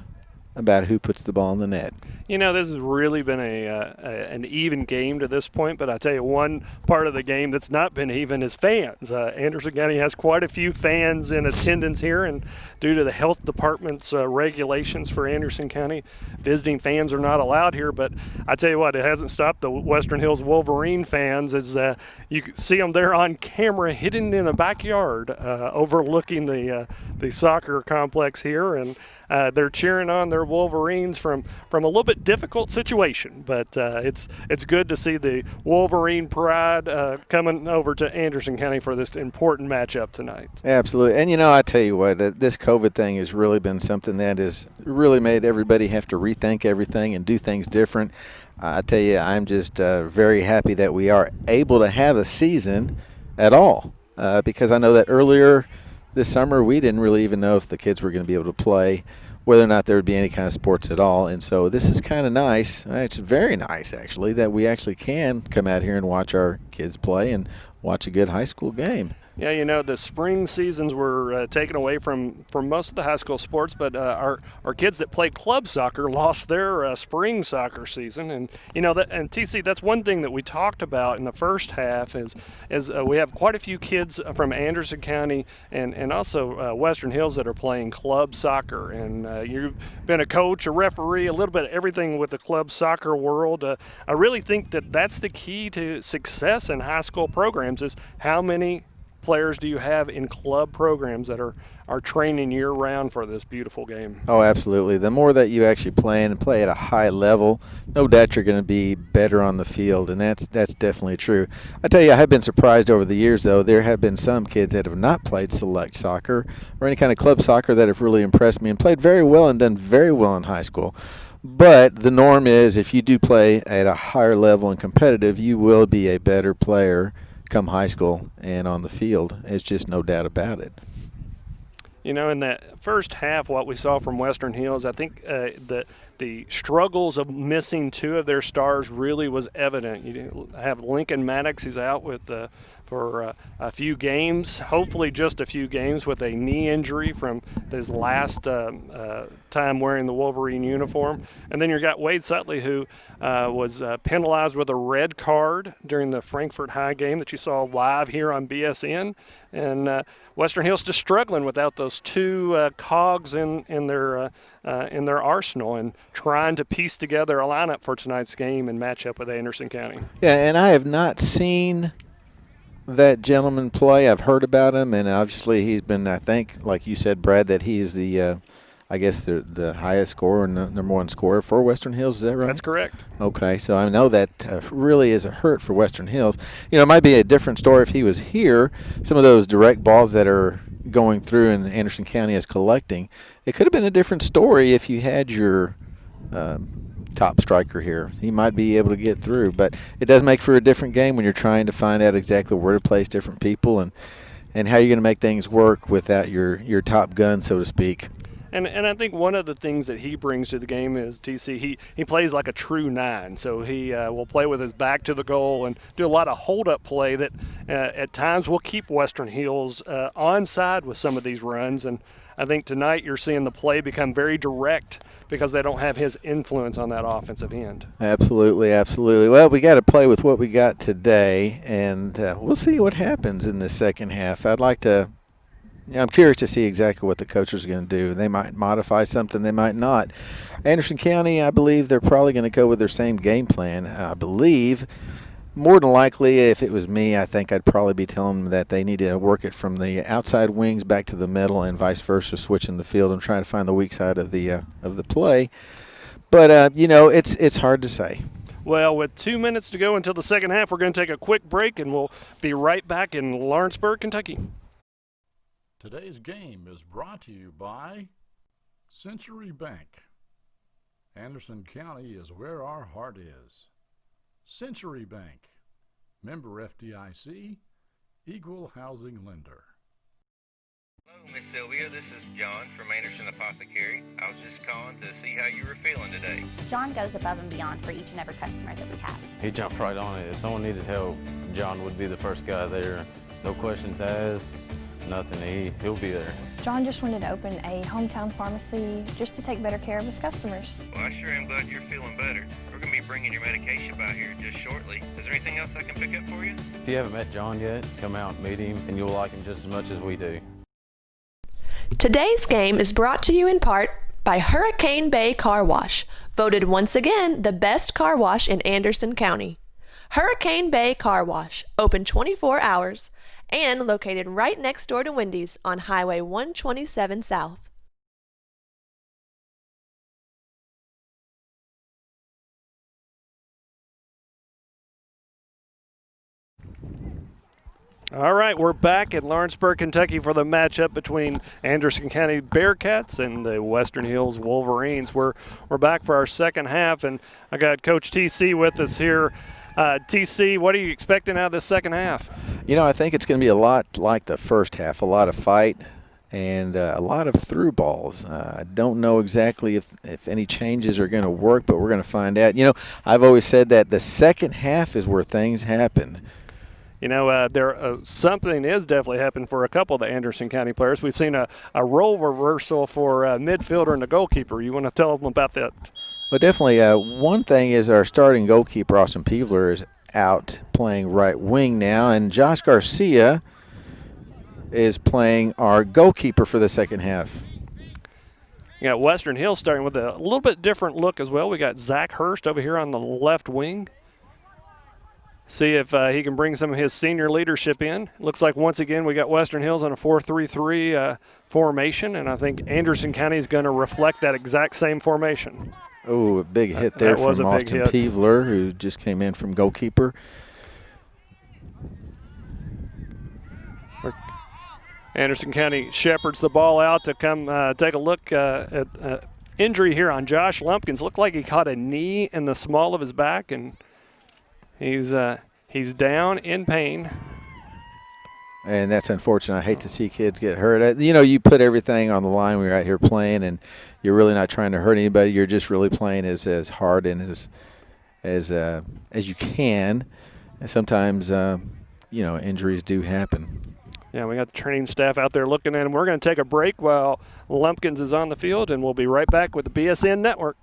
about who puts the ball in the net. This has really been an even game to this point, but I tell you, one part of the game that's not been even is fans. Anderson County has quite a few fans in attendance here, and due to the health department's regulations for Anderson County, visiting fans are not allowed here. But I tell you what, it hasn't stopped the Western Hills Wolverine fans as you see them there on camera hidden in a backyard overlooking the soccer complex here, and they're cheering on their Wolverines from a little bit difficult situation, but it's good to see the Wolverine pride coming over to Anderson County for this important matchup tonight. Absolutely. And I tell you what, this COVID thing has really been something that has really made everybody have to rethink everything and do things different. I tell you, I'm just very happy that we are able to have a season at all, because I know that earlier this summer we didn't really even know if the kids were going to be able to play, whether or not there would be any kind of sports at all. And so this is kind of nice. It's very nice, actually, that we actually can come out here and watch our kids play and watch a good high school game. Yeah, the spring seasons were taken away from most of the high school sports, but our kids that play club soccer lost their spring soccer season, and and TC, that's one thing that we talked about in the first half is we have quite a few kids from Anderson County and also Western Hills that are playing club soccer, and you've been a coach, a referee, a little bit of everything with the club soccer world. I really think that that's the key to success in high school programs is how many players do you have in club programs that are training year-round for this beautiful game? Oh, absolutely. The more that you actually play and play at a high level, no doubt you're going to be better on the field, and that's definitely true. I tell you, I have been surprised over the years, though. There have been some kids that have not played select soccer or any kind of club soccer that have really impressed me and played very well and done very well in high school. But the norm is if you do play at a higher level and competitive, you will be a better player come high school and on the field. It's just no doubt about it. In that first half, what we saw from Western Hills, I think the struggles of missing 2 of their stars really was evident. You have Lincoln Maddox, he's out with for a few games, hopefully just a few games, with a knee injury from his last time wearing the Wolverine uniform. And then you got Wade Sutley, who was penalized with a red card during the Frankfort High game that you saw live here on BSN. And Western Hills just struggling without those 2 cogs in their arsenal and trying to piece together a lineup for tonight's game and match up with Anderson County. Yeah, and I have not seen that gentleman play. I've heard about him, and obviously he's been, I think, like you said, Brad, that he is the the highest scorer and number 1 scorer for Western Hills. Is that right? That's correct. Okay, so I know that really is a hurt for Western Hills. It might be a different story if he was here. Some of those direct balls that are going through and Anderson County is collecting, it could have been a different story if you had your top striker here. He might be able to get through, but it does make for a different game when you're trying to find out exactly where to place different people and how you're going to make things work without your top gun, so to speak. And I think one of the things that he brings to the game is, TC, he plays like a true 9. So he will play with his back to the goal and do a lot of hold-up play that at times will keep Western Hills onside with some of these runs. And I think tonight you're seeing the play become very direct because they don't have his influence on that offensive end. Absolutely, absolutely. Well, we got to play with what we got today, and we'll see what happens in the second half. I'm curious to see exactly what the coaches are going to do. They might modify something, they might not. Anderson County, I believe they're probably going to go with their same game plan. I believe, more than likely, if it was me, I think I'd probably be telling them that they need to work it from the outside wings back to the middle and vice versa, switching the field and trying to find the weak side of the play. But, it's hard to say. Well, with 2 minutes to go until the second half, we're going to take a quick break, and we'll be right back in Lawrenceburg, Kentucky. Today's game is brought to you by Century Bank. Anderson County is where our heart is. Century Bank, member FDIC, equal housing lender. Hello, Miss Sylvia. This is John from Anderson Apothecary. I was just calling to see how you were feeling today. John goes above and beyond for each and every customer that we have. He jumped right on it. If someone needed help, John would be the first guy there. No questions asked, nothing. He'll be there. John just wanted to open a hometown pharmacy just to take better care of his customers. Well, I sure am glad you're feeling better. We're going to be bringing your medication by here just shortly. Is there anything else I can pick up for you? If you haven't met John yet, come out and meet him, and you'll like him just as much as we do. Today's game is brought to you in part by Hurricane Bay Car Wash, voted once again the best car wash in Anderson County. Hurricane Bay Car Wash, open 24 hours, and located right next door to Wendy's on Highway 127 South. All right, we're back in Lawrenceburg, Kentucky for the matchup between Anderson County Bearcats and the Western Hills Wolverines. We're back for our second half, and I got Coach TC with us here. TC, what are you expecting out of this second half? I think it's going to be a lot like the first half, a lot of fight and a lot of through balls. I don't know exactly if any changes are going to work, but we're going to find out. I've always said that the second half is where things happen. Something is definitely happened for a couple of the Anderson County players. We've seen a role reversal for midfielder and the goalkeeper. You want to tell them about that? Well, definitely. One thing is our starting goalkeeper, Austin Peevler, is out playing right wing now, and Josh Garcia is playing our goalkeeper for the second half. You got Western Hills starting with a little bit different look as well. We got Zach Hurst over here on the left wing. See if he can bring some of his senior leadership in. Looks like once again we got Western Hills on a 4-3-3 formation, and I think Anderson County is going to reflect that exact same formation. Oh, a big hit there from Austin Peevler, who just came in from goalkeeper. Anderson County shepherds the ball out to come take a look at injury here on Josh Lumpkins. Looked like he caught a knee in the small of his back, and he's down in pain. And that's unfortunate. I hate to see kids get hurt. You put everything on the line when you're out here playing, and you're really not trying to hurt anybody. You're just really playing as hard and as you can. And sometimes, injuries do happen. Yeah, we got the training staff out there looking at him. We're going to take a break while Lumpkins is on the field, and we'll be right back with the BSN Network.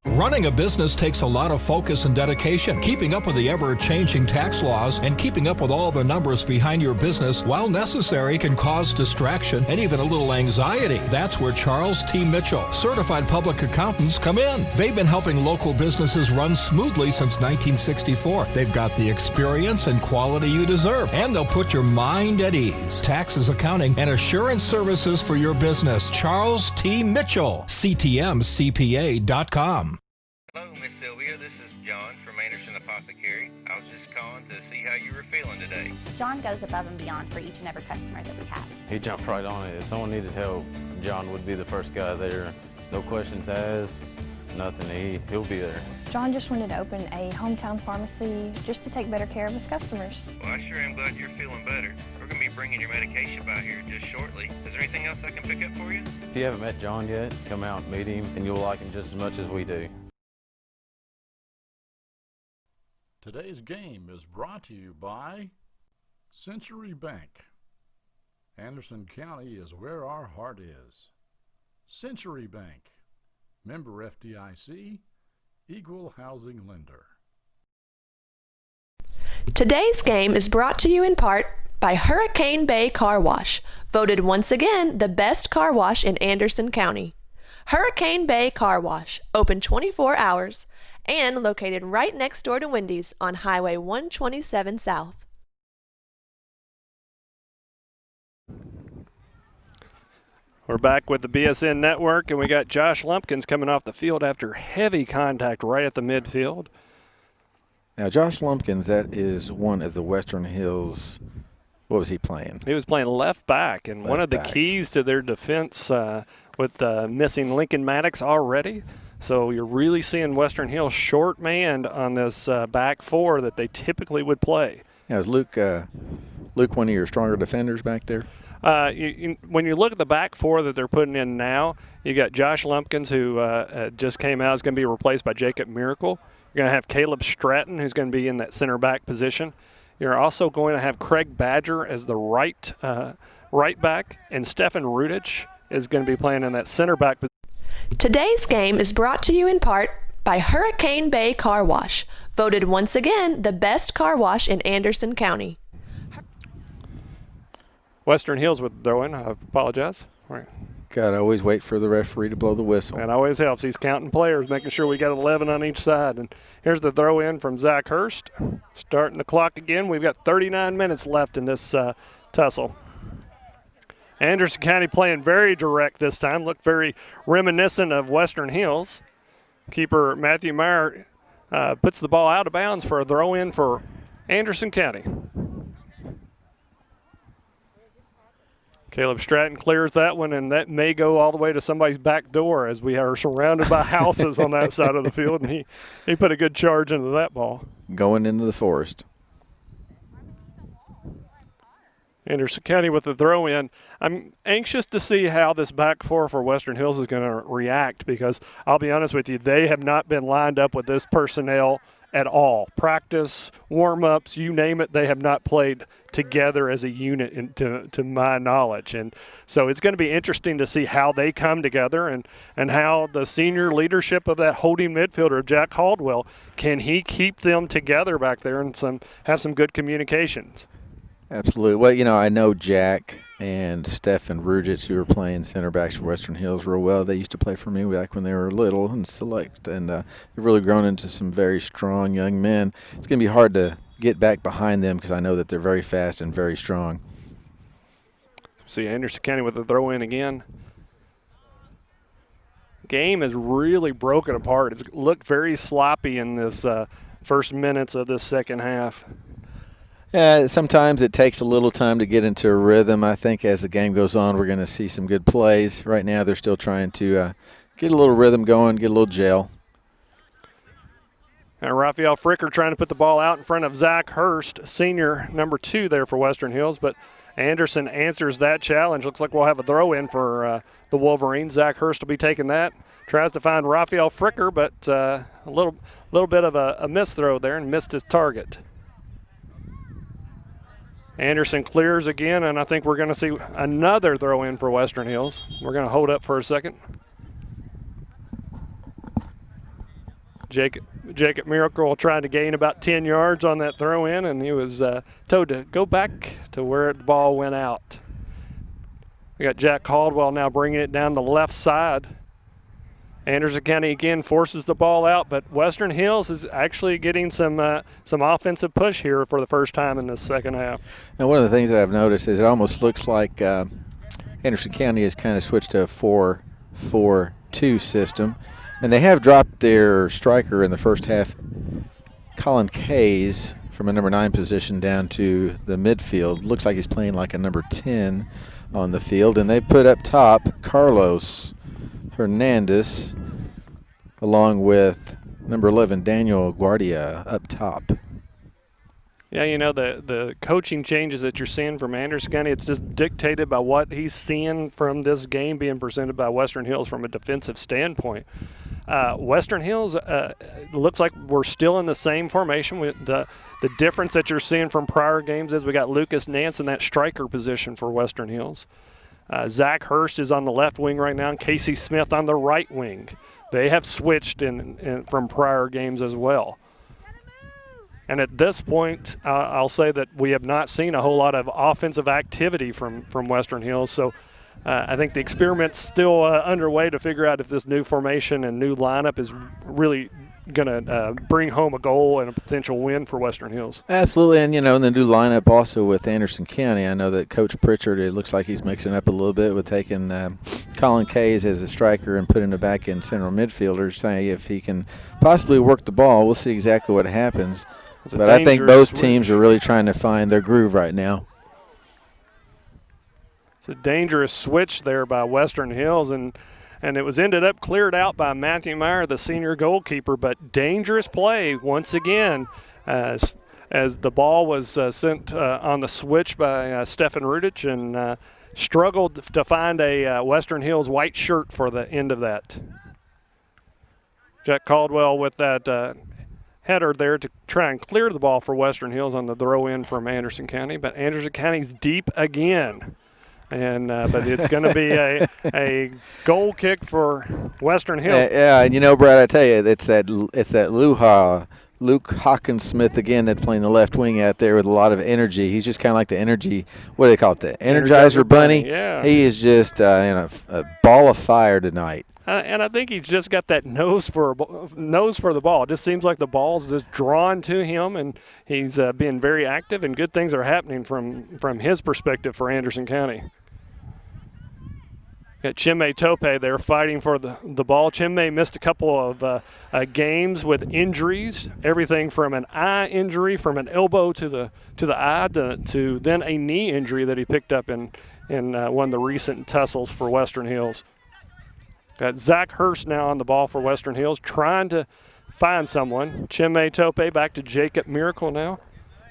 Running a business takes a lot of focus and dedication. Keeping up with the ever-changing tax laws and keeping up with all the numbers behind your business, while necessary, can cause distraction and even a little anxiety. That's where Charles T. Mitchell, certified public accountants, come in. They've been helping local businesses run smoothly since 1964. They've got the experience and quality you deserve, and they'll put your mind at ease. Taxes, accounting, and assurance services for your business. Charles T. Mitchell, CTMCPA.com. Hello, Miss Sylvia. This is John from Anderson Apothecary. I was just calling to see how you were feeling today. John goes above and beyond for each and every customer that we have. He jumped right on it. If someone needed help, John would be the first guy there. No questions asked, nothing. He'll be there. John just wanted to open a hometown pharmacy just to take better care of his customers. Well, I sure am glad you're feeling better. We're going to be bringing your medication by here just shortly. Is there anything else I can pick up for you? If you haven't met John yet, come out and meet him, and you'll like him just as much as we do. Today's game is brought to you by Century Bank. Anderson County is where our heart is. Century Bank, member FDIC, equal housing lender. Today's game is brought to you in part by Hurricane Bay Car Wash, voted once again the best car wash in Anderson County. Hurricane Bay Car Wash, open 24 hours, and located right next door to Wendy's on Highway 127 South. We're back with the BSN Network, and we got Josh Lumpkins coming off the field after heavy contact right at the midfield. Now, Josh Lumpkins, that is one of the Western Hills. What was he playing? He was playing left back, and one of the keys to their defense with missing Lincoln Maddox already. So you're really seeing Western Hills short manned on this back four that they typically would play. Now, is Luke one of your stronger defenders back there? When you look at the back four that they're putting in now, you got Josh Lumpkins, who just came out, is going to be replaced by Jacob Miracle. You're going to have Caleb Stratton, who's going to be in that center back position. You're also going to have Craig Badger as the right back, and Stefan Rudich is going to be playing in that center back position. Today's game is brought to you in part by Hurricane Bay Car Wash, voted once again the best car wash in Anderson County. Western Hills with throwing. I apologize. Right. Got to always wait for the referee to blow the whistle. That always helps. He's counting players, making sure we got 11 on each side. And here's the throw in from Zach Hurst. Starting the clock again. We've got 39 minutes left in this tussle. Anderson County playing very direct this time. Looked very reminiscent of Western Hills. Keeper Matthew Meyer puts the ball out of bounds for a throw in for Anderson County. Caleb Stratton clears that one, and that may go all the way to somebody's back door as we are surrounded by houses on that side of the field, and he put a good charge into that ball. Going into the forest. Anderson County with the throw in. I'm anxious to see how this back four for Western Hills is going to react, because I'll be honest with you, they have not been lined up with this personnel at all. Practice, warm-ups, you name it, they have not played together as a unit to my knowledge. And so it's going to be interesting to see how they come together and how the senior leadership of that holding midfielder, Jack Caldwell, can he keep them together back there and have some good communications. Absolutely. Well, I know Jack and Stefan Rudich, who are playing center backs for Western Hills real well. They used to play for me back when they were little and select, and they've really grown into some very strong young men. It's going to be hard to get back behind them because I know that they're very fast and very strong. See Anderson County with the throw in again. Game is really broken apart. It's looked very sloppy in this first minutes of this second half. Yeah, sometimes it takes a little time to get into a rhythm. I think as the game goes on, we're going to see some good plays. Right now, they're still trying to get a little rhythm going, get a little gel. And Raphael Fricker trying to put the ball out in front of Zach Hurst, senior number 2 there for Western Hills, but Anderson answers that challenge. Looks like we'll have a throw in for the Wolverines. Zach Hurst will be taking that. Tries to find Raphael Fricker, but a little bit of a miss throw there and missed his target. Anderson clears again, and I think we're going to see another throw in for Western Hills. We're going to hold up for a second. Jacob Miracle trying to gain about 10 yards on that throw in, and he was told to go back to where the ball went out. We got Jack Caldwell now bringing it down the left side. Anderson County again forces the ball out, but Western Hills is actually getting some offensive push here for the first time in this second half. Now, one of the things that I've noticed is it almost looks like Anderson County has kind of switched to a 4-4-2 system, and they have dropped their striker in the first half, Colin Kays, from a number 9 position down to the midfield. Looks like he's playing like a number 10 on the field, and they put up top Carlos Hernandez along with number 11 Daniel Guardia up top. Yeah, you know, the coaching changes that you're seeing from Anderson County, it's just dictated by what he's seeing from this game being presented by Western Hills from a defensive standpoint. Western Hills looks like we're still in the same formation. The difference that you're seeing from prior games is we got Lucas Nance in that striker position for Western Hills. Zach Hurst is on the left wing right now, and Casey Smith on the right wing. They have switched from prior games as well. And at this point, I'll say that we have not seen a whole lot of offensive activity from Western Hills. So I think the experiment's still underway to figure out if this new formation and new lineup is really going to bring home a goal and a potential win for Western Hills. Absolutely, and in the new lineup also with Anderson County, I know that Coach Pritchard, it looks like he's mixing up a little bit with taking Colin Kays as a striker and putting him back in central midfielders, saying if he can possibly work the ball, we'll see exactly what happens. But I think both teams are really trying to find their groove right now. It's a dangerous switch there by Western Hills, and it was ended up cleared out by Matthew Meyer, the senior goalkeeper. But dangerous play once again as the ball was sent on the switch by Stefan Rudich and struggled to find a Western Hills white shirt for the end of that. Jack Caldwell with that header there to try and clear the ball for Western Hills on the throw-in from Anderson County. But Anderson County's deep again. And but it's going to be a goal kick for Western Hills. Yeah, and Brad, I tell you, it's that Luke Hawkins-Smith again that's playing the left wing out there with a lot of energy. He's just kind of like the energy, what do they call it, the Energizer Bunny? Yeah. He is just a ball of fire tonight. And I think he's just got that nose for the ball. It just seems like the ball's just drawn to him, and he's being very active, and good things are happening from his perspective for Anderson County. Got Chinmay Tope there fighting for the ball. Chinmay missed a couple of games with injuries, everything from an eye injury, from an elbow to the eye, to then a knee injury that he picked up in one of the recent tussles for Western Hills. Got Zach Hurst now on the ball for Western Hills, trying to find someone. Chinmay Tope back to Jacob Miracle now.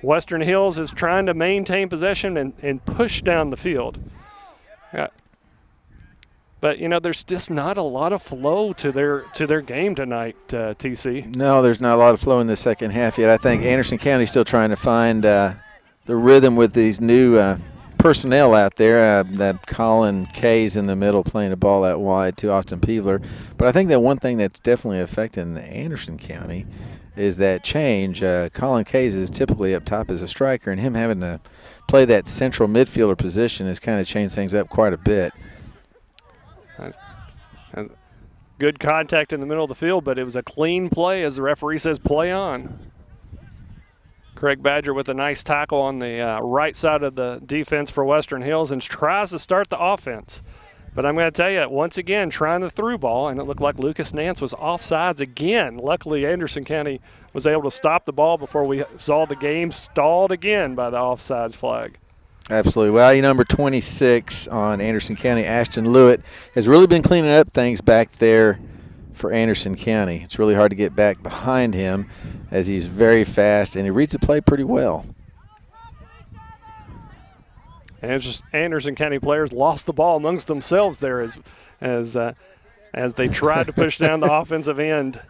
Western Hills is trying to maintain possession and push down the field. But, there's just not a lot of flow to their game tonight, TC. No, there's not a lot of flow in the second half yet. I think Anderson County's still trying to find the rhythm with these new personnel out there. That Colin Kays in the middle playing the ball out wide to Austin Peevler. But I think that one thing that's definitely affecting Anderson County is that change. Colin Kays is typically up top as a striker, and him having to play that central midfielder position has kind of changed things up quite a bit. Good contact in the middle of the field, but it was a clean play as the referee says play on. Craig Badger with a nice tackle on the right side of the defense for Western Hills and tries to start the offense. But I'm going to tell you, once again, trying the through ball, and it looked like Lucas Nance was offsides again. Luckily, Anderson County was able to stop the ball before we saw the game stalled again by the offsides flag. Absolutely. Well, number 26 on Anderson County, Ashton Lewitt, has really been cleaning up things back there for Anderson County. It's really hard to get back behind him as he's very fast, and he reads the play pretty well. And just Anderson County players lost the ball amongst themselves there as they tried to push down the offensive end.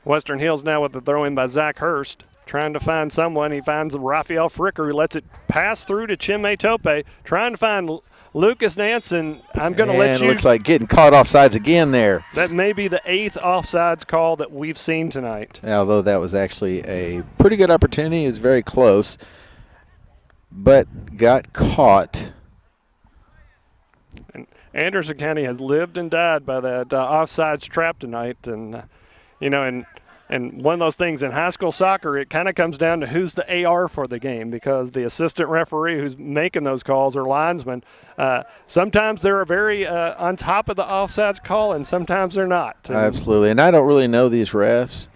Western Hills now with the throw-in by Zach Hurst. Trying to find someone. He finds Raphael Fricker, who lets it pass through to Chinmay Tope. Trying to find Lucas Nance, and I'm going to let you. Looks like getting caught offsides again there. That may be the 8th offsides call that we've seen tonight. Although that was actually a pretty good opportunity. It was very close, but got caught. And Anderson County has lived and died by that offsides trap tonight, and And one of those things in high school soccer, it kind of comes down to who's the AR for the game, because the assistant referee who's making those calls or linesman, sometimes they're very on top of the offsides call and sometimes they're not. Absolutely. And I don't really know these refs,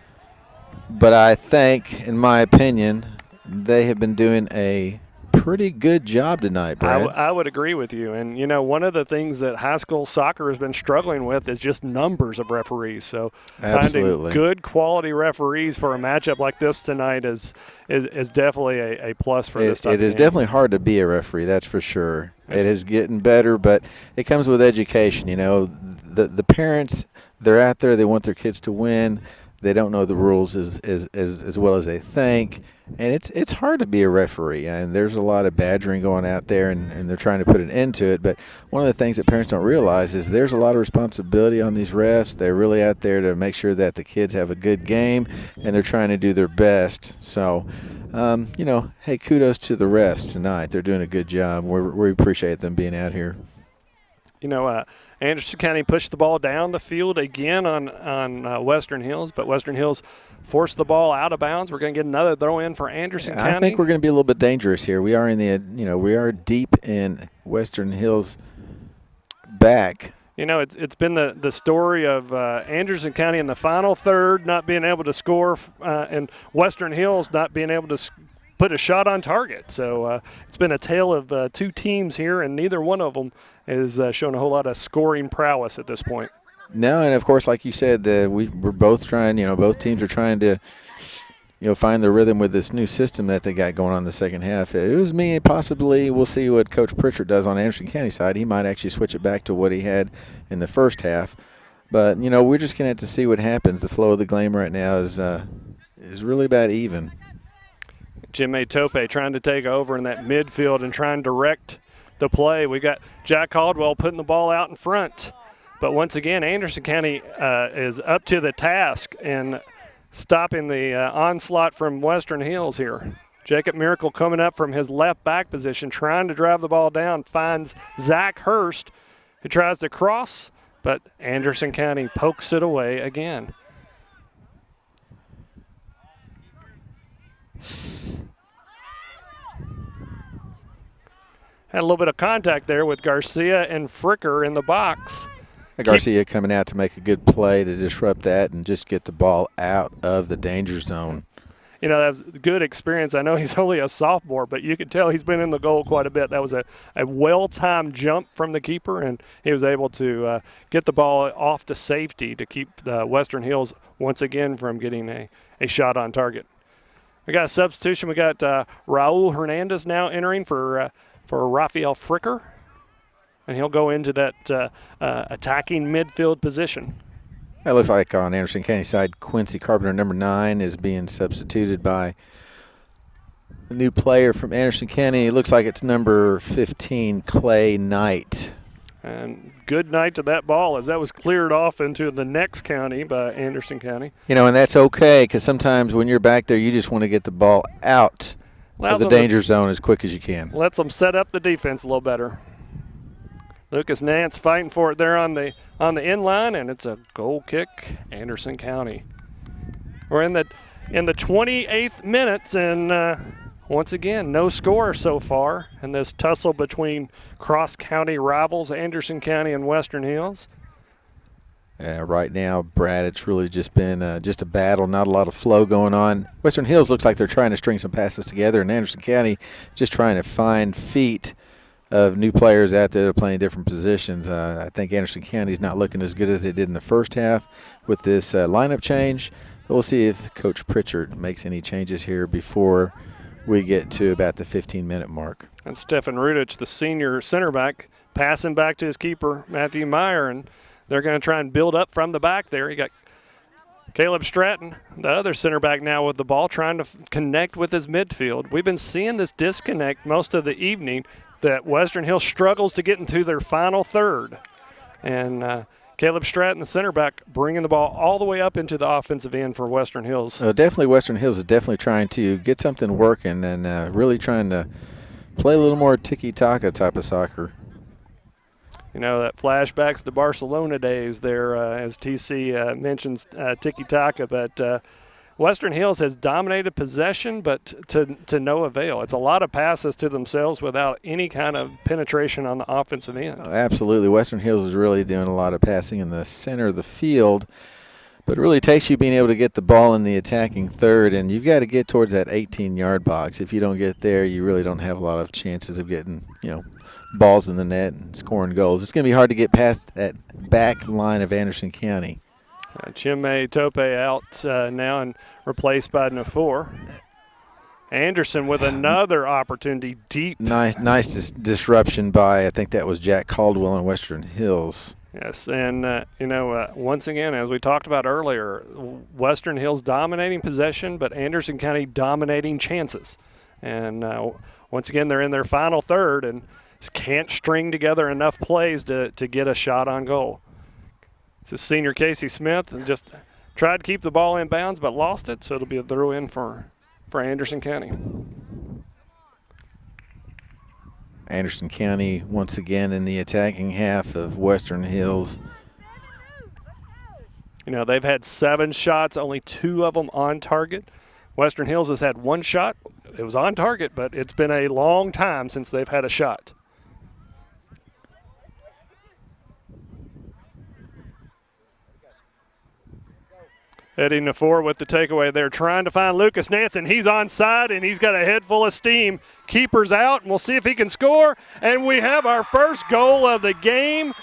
but I think, in my opinion, they have been doing a pretty good job tonight, Brad. I would agree with you. And, you know, one of the things that high school soccer has been struggling with is just numbers of referees. So Absolutely. finding good quality referees for a matchup like this tonight is definitely a plus for this type of game. It is definitely hard to be a referee, that's for sure. It is getting better, but it comes with education. You know, the parents, they're out there, they want their kids to win. They don't know the rules as well as they think. And it's hard to be a referee, and there's a lot of badgering going out there, and they're trying to put an end to it. But one of the things that parents don't realize is there's a lot of responsibility on these refs. They're really out there to make sure that the kids have a good game, and they're trying to do their best. So, you know, hey, kudos to the refs tonight. They're doing a good job. We appreciate them being out here. You know, Anderson County pushed the ball down the field again on Western Hills, but Western Hills forced the ball out of bounds. We're going to get another throw in for Anderson County. I think we're going to be a little bit dangerous here. We are we are deep in Western Hills back. You know, it's been the story of Anderson County in the final third not being able to score, and Western Hills not being able to put a shot on target. So it's been a tale of two teams here, and neither one of them is showing a whole lot of scoring prowess at this point. No, and of course, like you said, we're both trying. You know, both teams are trying to, find their rhythm with this new system that they got going on in the second half. It was me, possibly. We'll see what Coach Pritchard does on Anderson County side. He might actually switch it back to what he had in the first half. But we're just going to have to see what happens. The flow of the game right now is really about even. Jim Tope trying to take over in that midfield and trying to direct the play. We got Jack Caldwell putting the ball out in front. But once again, Anderson County is up to the task and stopping the onslaught from Western Hills here. Jacob Miracle coming up from his left back position, trying to drive the ball down, finds Zach Hurst, who tries to cross, but Anderson County pokes it away again. Had a little bit of contact there with Garcia and Fricker in the box. Garcia coming out to make a good play to disrupt that and just get the ball out of the danger zone. You know, that was a good experience. I know he's only a sophomore, but you could tell he's been in the goal quite a bit. That was a well-timed jump from the keeper, and he was able to get the ball off to safety to keep Western Hills once again from getting a shot on target. We got a substitution. We got Raul Hernandez now entering for Raphael Fricker, and he'll go into that attacking midfield position. It looks like on Anderson County side, Quincy Carpenter, number 9, is being substituted by a new player from Anderson County. It looks like it's number 15, Clay Knight. And good night to that ball as that was cleared off into the next county by Anderson County. And that's okay because sometimes when you're back there, you just want to get the ball out of the danger zone as quick as you can. Lets them set up the defense a little better. Lucas Nance fighting for it there on the end line, and it's a goal kick, Anderson County. We're in the 28th minutes, and once again, no score so far in this tussle between cross-county rivals, Anderson County and Western Hills. Right now, Brad, it's really just been just a battle, not a lot of flow going on. Western Hills looks like they're trying to string some passes together, and Anderson County just trying to find feet of new players out there that are playing different positions. I think Anderson County is not looking as good as they did in the first half with this lineup change. We'll see if Coach Pritchard makes any changes here before we get to about the 15-minute mark. And Stefan Rudich, the senior center back, passing back to his keeper, Matthew Meyer, and they're going to try and build up from the back there. You got Caleb Stratton, the other center back now with the ball, trying to connect with his midfield. We've been seeing this disconnect most of the evening that Western Hills struggles to get into their final third. And Caleb Stratton, the center back, bringing the ball all the way up into the offensive end for Western Hills. Definitely Western Hills is definitely trying to get something working and really trying to play a little more tiki-taka type of soccer. You know, that flashbacks to Barcelona days there as TC mentions tiki-taka, but Western Hills has dominated possession, but to no avail. It's a lot of passes to themselves without any kind of penetration on the offensive end. Absolutely. Western Hills is really doing a lot of passing in the center of the field. But it really takes you being able to get the ball in the attacking third, and you've got to get towards that 18-yard box. If you don't get there, you really don't have a lot of chances of getting, balls in the net and scoring goals. It's going to be hard to get past that back line of Anderson County. Chime Tope out now and replaced by Nafor. Anderson with another opportunity deep. Nice disruption by, I think that was Jack Caldwell in Western Hills. Yes, and, once again, as we talked about earlier, Western Hills dominating possession, but Anderson County dominating chances. And once again, they're in their final third and can't string together enough plays to get a shot on goal. This is senior Casey Smith, and just tried to keep the ball in bounds but lost it, so it'll be a throw-in for Anderson County. Anderson County once again in the attacking half of Western Hills. They've had 7 shots, only 2 of them on target. Western Hills has had 1 shot. It was on target, but it's been a long time since they've had a shot. Eddie Nafor with the takeaway there, trying to find Lucas Nansen. He's onside, and he's got a head full of steam. Keeper's out, and we'll see if he can score. And we have our first goal of the game.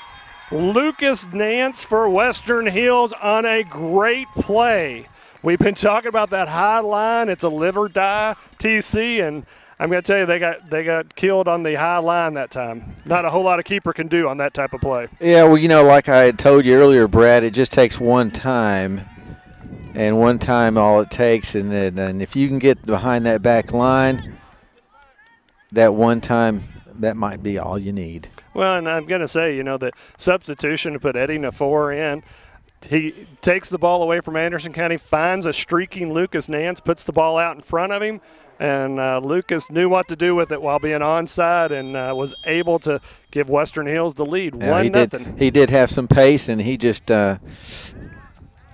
Lucas Nance for Western Hills on a great play. We've been talking about that high line. It's a live or die TC, and I'm going to tell you, they got killed on the high line that time. Not a whole lot a keeper can do on that type of play. Yeah, well, like I had told you earlier, Brad, it just takes one time. And one time all it takes, and if you can get behind that back line, that one time, that might be all you need. Well, and I'm going to say, the substitution to put Eddie Nafor in, he takes the ball away from Anderson County, finds a streaking Lucas Nance, puts the ball out in front of him, and Lucas knew what to do with it while being onside and was able to give Western Hills the lead, 1-0. He did have some pace, and he just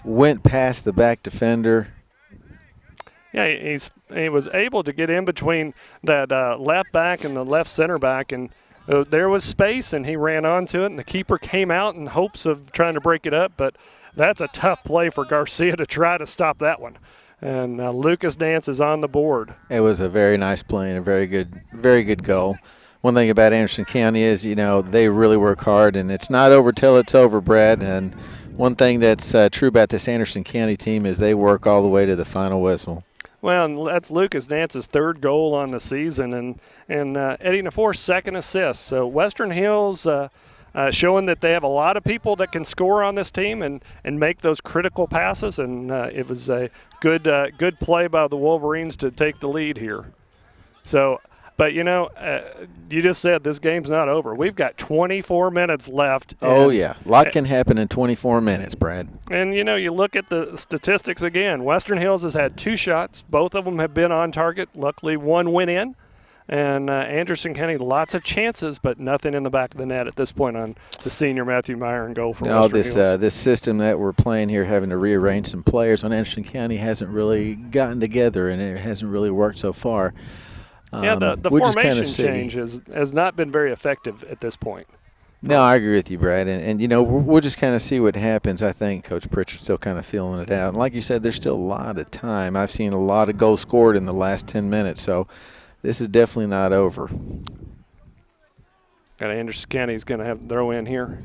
went past the back defender. Yeah, he was able to get in between that left back and the left center back, and there was space, and he ran onto it, and the keeper came out in hopes of trying to break it up, but that's a tough play for Garcia to try to stop that one. And Lucas Nance is on the board. It was a very nice play and a very good goal. One thing about Anderson County is, they really work hard, and it's not over till it's over, Brad, and one thing that's true about this Anderson County team is they work all the way to the final whistle. Well, and that's Lucas Nance's 3rd goal on the season, and Eddie Nafor's 2nd assist. So Western Hills showing that they have a lot of people that can score on this team and make those critical passes, and it was a good play by the Wolverines to take the lead here. So. But, you just said this game's not over. We've got 24 minutes left. Oh, yeah. A lot can happen in 24 minutes, Brad. And, you look at the statistics again. Western Hills has had 2 shots. Both of them have been on target. Luckily, 1 went in. And Anderson County, lots of chances, but nothing in the back of the net at this point on the senior Matthew Meyer and goal for Western Hills. This system that we're playing here, having to rearrange some players on Anderson County, hasn't really gotten together, and it hasn't really worked so far. Yeah, the formation change has not been very effective at this point. No, I agree with you, Brad. And we'll just kind of see what happens. I think Coach Pritchard's still kind of feeling it out. And like you said, there's still a lot of time. I've seen a lot of goals scored in the last 10 minutes, so this is definitely not over. Got Anderson County's going to have to throw in here.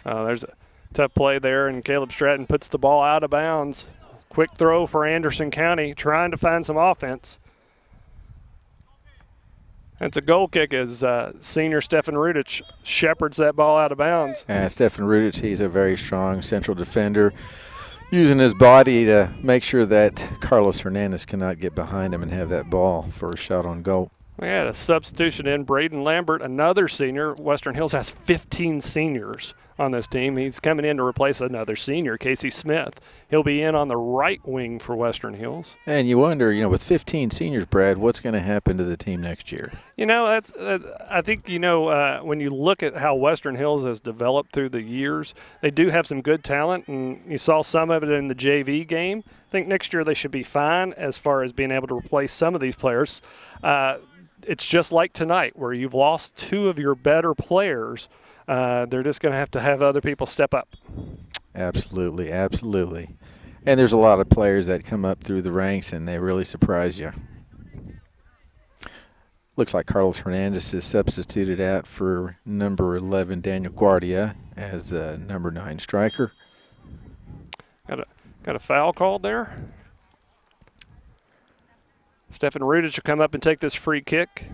There's a tough play there, and Caleb Stratton puts the ball out of bounds. Quick throw for Anderson County, trying to find some offense. It's a goal kick as senior Stefan Rudich shepherds that ball out of bounds. Stefan Rudich, he's a very strong central defender, using his body to make sure that Carlos Hernandez cannot get behind him and have that ball for a shot on goal. We had a substitution in Braden Lambert, another senior. Western Hills has 15 seniors on this team. He's coming in to replace another senior, Casey Smith. He'll be in on the right wing for Western Hills. And you wonder, with 15 seniors, Brad, what's going to happen to the team next year? That's. I think when you look at how Western Hills has developed through the years, they do have some good talent, and you saw some of it in the JV game. I think next year they should be fine as far as being able to replace some of these players. It's just like tonight where you've lost two of your better players. They're just going to have other people step up. Absolutely, absolutely. And there's a lot of players that come up through the ranks and they really surprise you. Looks like Carlos Hernandez is substituted out for number 11, Daniel Guardia, as the number 9 striker. Got a foul called there. Stefan Rudich will come up and take this free kick.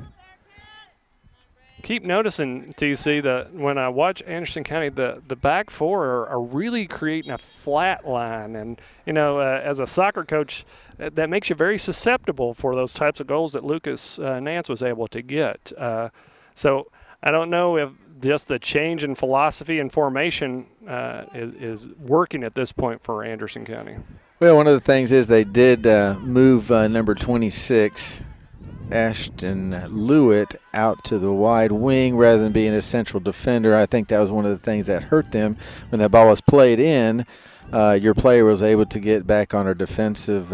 Keep noticing, TC, that when I watch Anderson County, the back four are really creating a flat line. And, as a soccer coach, that makes you very susceptible for those types of goals that Lucas Nance was able to get. So I don't know if just the change in philosophy and formation is working at this point for Anderson County. Well, one of the things is they did move number 26, Ashton Lewitt, out to the wide wing rather than being a central defender. I think that was one of the things that hurt them when that ball was played in. Your player was able to get back on our defensive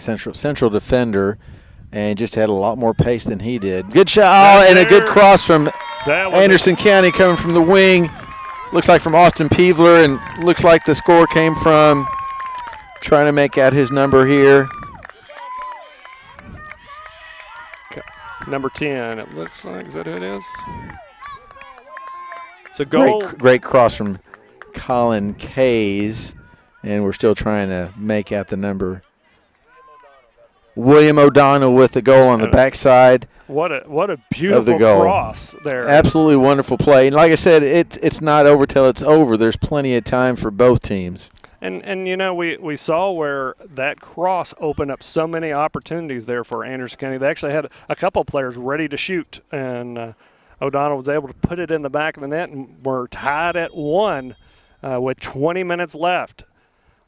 central defender, and just had a lot more pace than he did. Good shot, and a good cross from Anderson County coming from the wing. Looks like from Austin Peevler, and looks like the score came from, trying to make out his number here, number 10, it looks like. Is that who it is? It's a goal. Great cross from Colin Kays, and we're still trying to make out the number. William O'Donnell with the goal on the backside. What a beautiful cross there. Absolutely wonderful play. And like I said, it's not over till it's over. There's plenty of time for both teams. And we saw where that cross opened up so many opportunities there for Anderson County. They actually had a couple players ready to shoot, and O'Donnell was able to put it in the back of the net, and we're tied at 1 with 20 minutes left.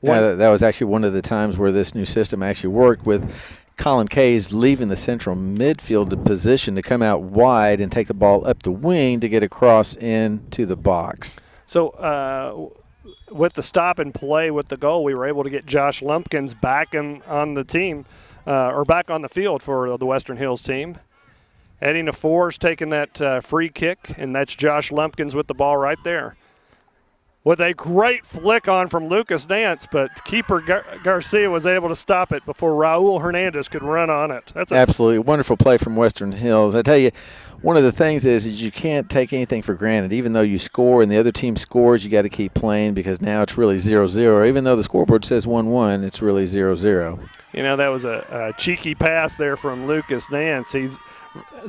Yeah, that was actually one of the times where this new system actually worked, with Colin Kays leaving the central midfield position to come out wide and take the ball up the wing to get across into the box. So with the stop and play with the goal, we were able to get Josh Lumpkins back on the team, or back on the field for the Western Hills team. Eddie Nafor's taking that free kick, and that's Josh Lumpkins with the ball right there. With a great flick on from Lucas Nance, but keeper Garcia was able to stop it before Raul Hernandez could run on it. That's absolutely wonderful play from Western Hills. I tell you, one of the things is you can't take anything for granted. Even though you score and the other team scores, you got to keep playing, because now it's really 0-0. Even though the scoreboard says 1-1, it's really 0-0. That was a cheeky pass there from Lucas Nance. He's,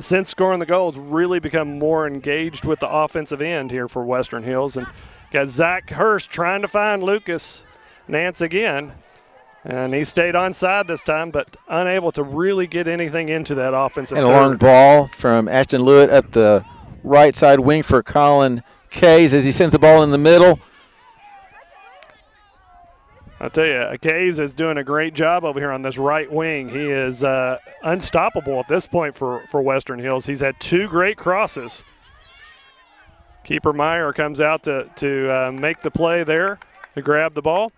since scoring the goals, really become more engaged with the offensive end here for Western Hills. And got Zach Hurst trying to find Lucas Nance again. And he stayed onside this time, but unable to really get anything into that offensive. And a long ball from Ashton Lewitt up the right side wing for Colin Kays as he sends the ball in the middle. I'll tell you, Kays is doing a great job over here on this right wing. He is unstoppable at this point for Western Hills. He's had 2 great crosses. Keeper Meyer comes out to make the play there to grab the ball.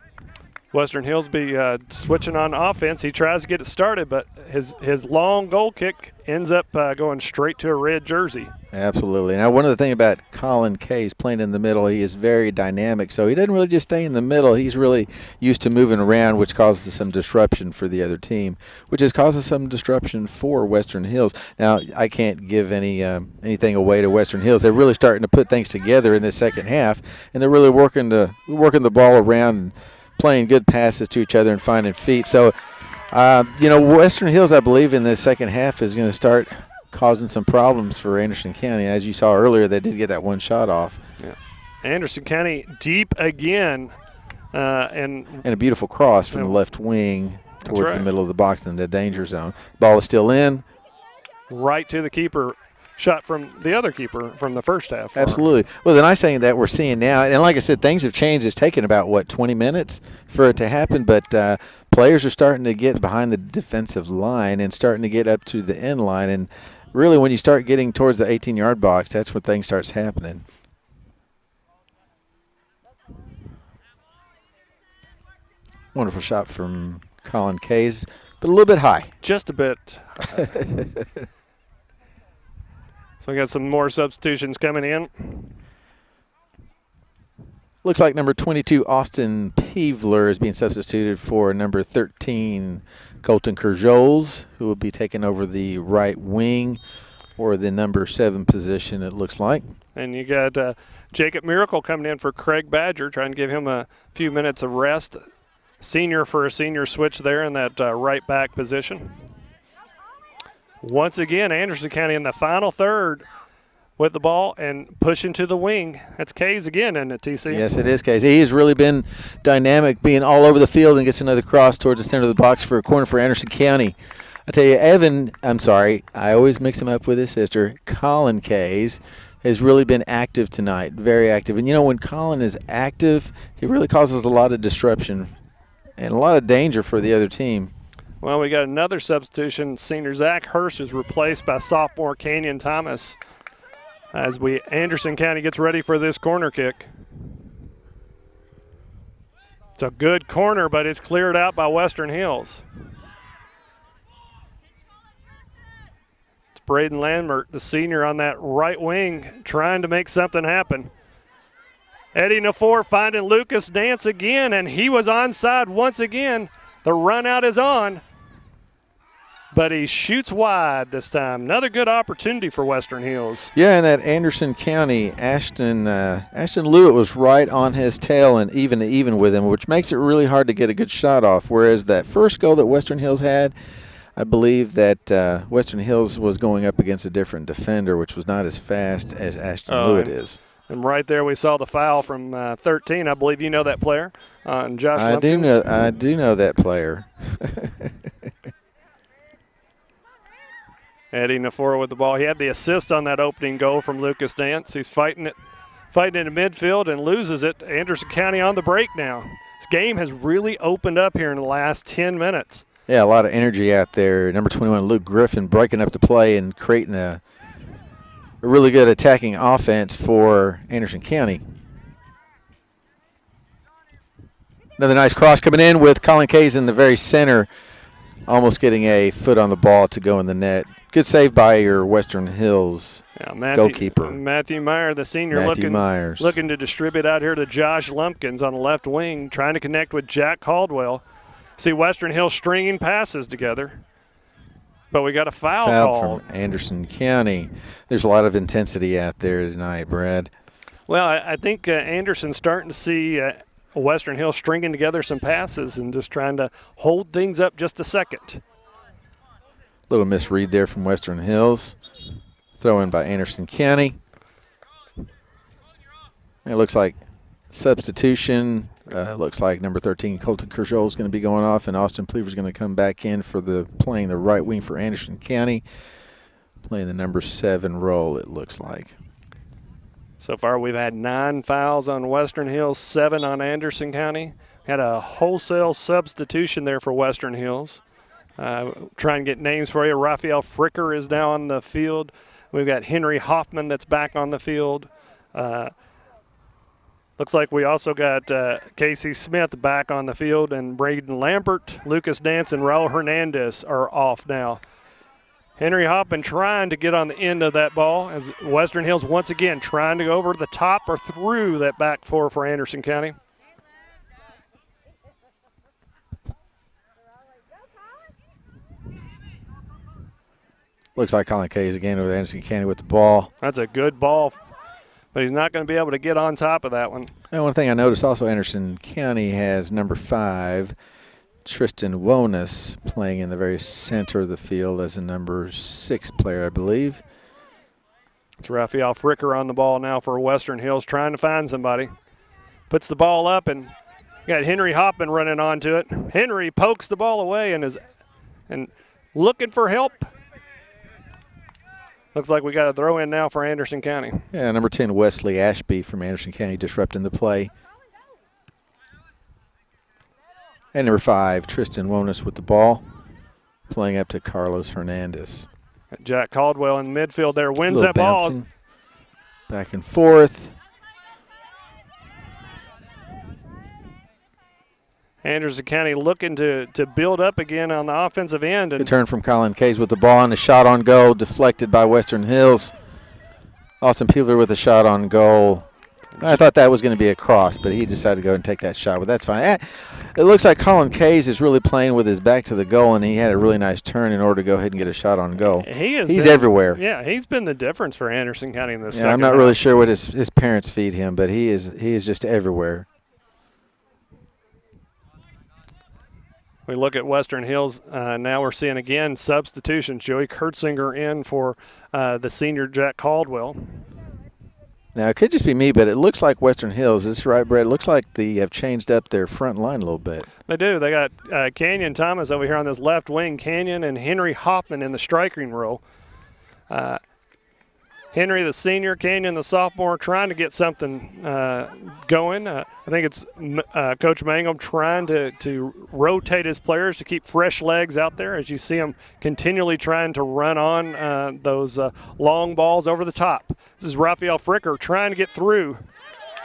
Western Hills be switching on offense. He tries to get it started, but his long goal kick ends up going straight to a red jersey. Absolutely. Now, one of the things about Colin Kays playing in the middle, he is very dynamic, so he doesn't really just stay in the middle. He's really used to moving around, which causes some disruption for the other team, which has caused some disruption for Western Hills. Now, I can't give anything away to Western Hills. They're really starting to put things together in the second half, and they're really working the ball around and playing good passes to each other and finding feet. So, Western Hills, I believe, in the second half is going to start causing some problems for Anderson County. As you saw earlier, they did get that one shot off. Yeah. Anderson County deep again. And a beautiful cross from the left wing towards the middle of the box in the danger zone. Ball is still in. Right to the keeper. Shot from the other keeper from the first half. Absolutely. Well, the nice thing that we're seeing now, and like I said, things have changed. It's taken about, 20 minutes for it to happen, but players are starting to get behind the defensive line and starting to get up to the end line. And really, when you start getting towards the 18-yard box, that's when things starts happening. Wonderful shot from Colin Kays, but a little bit high. Just a bit. So we got some more substitutions coming in. Looks like number 22, Austin Peevler, is being substituted for number 13, Colton Kerjols, who will be taking over the right wing or the number 7 position, it looks like. And you got Jacob Miracle coming in for Craig Badger, trying to give him a few minutes of rest. Senior for a senior switch there in that right back position. Once again, Anderson County in the final third with the ball and pushing to the wing. That's Kays again, isn't it, TC? Yes, it is Kays. He has really been dynamic, being all over the field, and gets another cross towards the center of the box for a corner for Anderson County. I tell you, I always mix him up with his sister. Colin Kays has really been active tonight, very active. And, when Colin is active, he really causes a lot of disruption and a lot of danger for the other team. Well, we got another substitution. Senior Zach Hirsch is replaced by sophomore Canyon Thomas as Anderson County gets ready for this corner kick. It's a good corner, but it's cleared out by Western Hills. It's Braden Lambert, the senior, on that right wing, trying to make something happen. Eddie Nafor finding Lucas Dance again, and he was onside once again. The run out is on, but he shoots wide this time. Another good opportunity for Western Hills. Yeah, and that Anderson County, Ashton Lewitt was right on his tail and even with him, which makes it really hard to get a good shot off. Whereas that first goal that Western Hills had, I believe that Western Hills was going up against a different defender, which was not as fast as Ashton Lewitt is. And right there we saw the foul from 13. I believe you know that player, Josh Lumpkins. I do know that player. Eddie Nafor with the ball. He had the assist on that opening goal from Lucas Dance. He's fighting in midfield and loses it. Anderson County on the break now. This game has really opened up here in the last 10 minutes. Yeah, a lot of energy out there. Number 21, Luke Griffin, breaking up the play and creating a really good attacking offense for Anderson County. Another nice cross coming in with Colin Kays in the very center, almost getting a foot on the ball to go in the net. Good save by your Western Hills goalkeeper. Matthew Meyer, the senior, looking to distribute out here to Josh Lumpkins on the left wing, trying to connect with Jack Caldwell. See Western Hills stringing passes together. But we got a foul called. From Anderson County. There's a lot of intensity out there tonight, Brad. Well, I think Anderson's starting to see Western Hills stringing together some passes and just trying to hold things up just a second. Little misread there from Western Hills. Throw in by Anderson County. It looks like substitution. Looks like number 13, Colton Kerjols, is going to be going off, and Austin Peevler is going to come back in for playing the right wing for Anderson County, playing the number 7 role, it looks like. So far we've had 9 fouls on Western Hills, 7 on Anderson County. Had a wholesale substitution there for Western Hills. Trying to get names for you. Raphael Fricker is now on the field. We've got Henry Hoffman that's back on the field. Looks like we also got Casey Smith back on the field, and Braden Lambert, Lucas Dance, and Raul Hernandez are off now. Henry Hoffman trying to get on the end of that ball as Western Hills once again trying to go over the top or through that back four for Anderson County. Looks like Colin Kays again with Anderson County with the ball. That's a good ball, but he's not going to be able to get on top of that one. And one thing I noticed also, Anderson County has number 5, Tristan Wonas, playing in the very center of the field as a number 6 player, I believe. It's Raphael Fricker on the ball now for Western Hills, trying to find somebody. Puts the ball up and Got Henry Hoppin running onto it. Henry pokes the ball away and is looking for help. Looks like we got a throw in now for Anderson County. Yeah, number 10, Wesley Ashby from Anderson County, disrupting the play. And number 5, Tristan Wonas with the ball, playing up to Carlos Hernandez. Jack Caldwell in midfield there wins that bouncing. ball. Back and forth. Anderson County looking to build up again on the offensive end. Good turn from Colin Kays with the ball, and a shot on goal deflected by Western Hills. Austin Peeler with a shot on goal. I thought that was going to be a cross, but he decided to go and take that shot. But that's fine. It looks like Colin Kays is really playing with his back to the goal, and he had a really nice turn in order to go ahead and get a shot on goal. He's everywhere. Yeah, he's been the difference for Anderson County in this. Yeah, I'm not really sure what his parents feed him, but he is just everywhere. We look at Western Hills. Now we're seeing again substitutions. Joey Kurtzinger in for the senior Jack Caldwell. Now, it could just be me, but it looks like Western Hills, is this right, Brett? It looks like they have changed up their front line a little bit. They do. They got Canyon Thomas over here on this left wing, Canyon, and Henry Hoffman in the striking role. Henry, the senior, Canyon, the sophomore, trying to get something going. I think it's Coach Mangum trying to rotate his players to keep fresh legs out there, as you see them continually trying to run on those long balls over the top. This is Raphael Fricker trying to get through.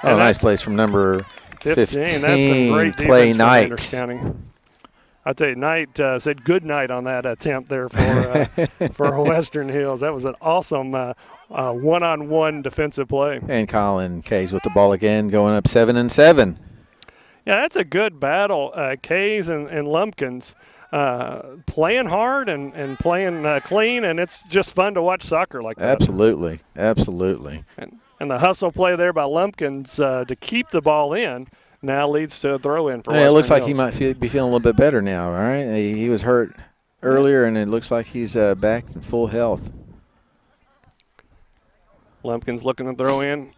Oh, nice place from number 15. That's some great Play defense Knight. for Anderson County. I tell you, Knight said good night on that attempt there for Western Hills. That was an awesome one-on-one defensive play. And Colin Kays with the ball again, going up 7-7. Yeah, that's a good battle. Kays and Lumpkins playing hard and playing clean, and it's just fun to watch soccer like that. Absolutely, absolutely. And the hustle play there by Lumpkins to keep the ball in now leads to a throw-in for Western It looks like Hills. he might be feeling a little bit better now, all right? He was hurt earlier, and it looks like he's back in full health. Lumpkins looking to throw in.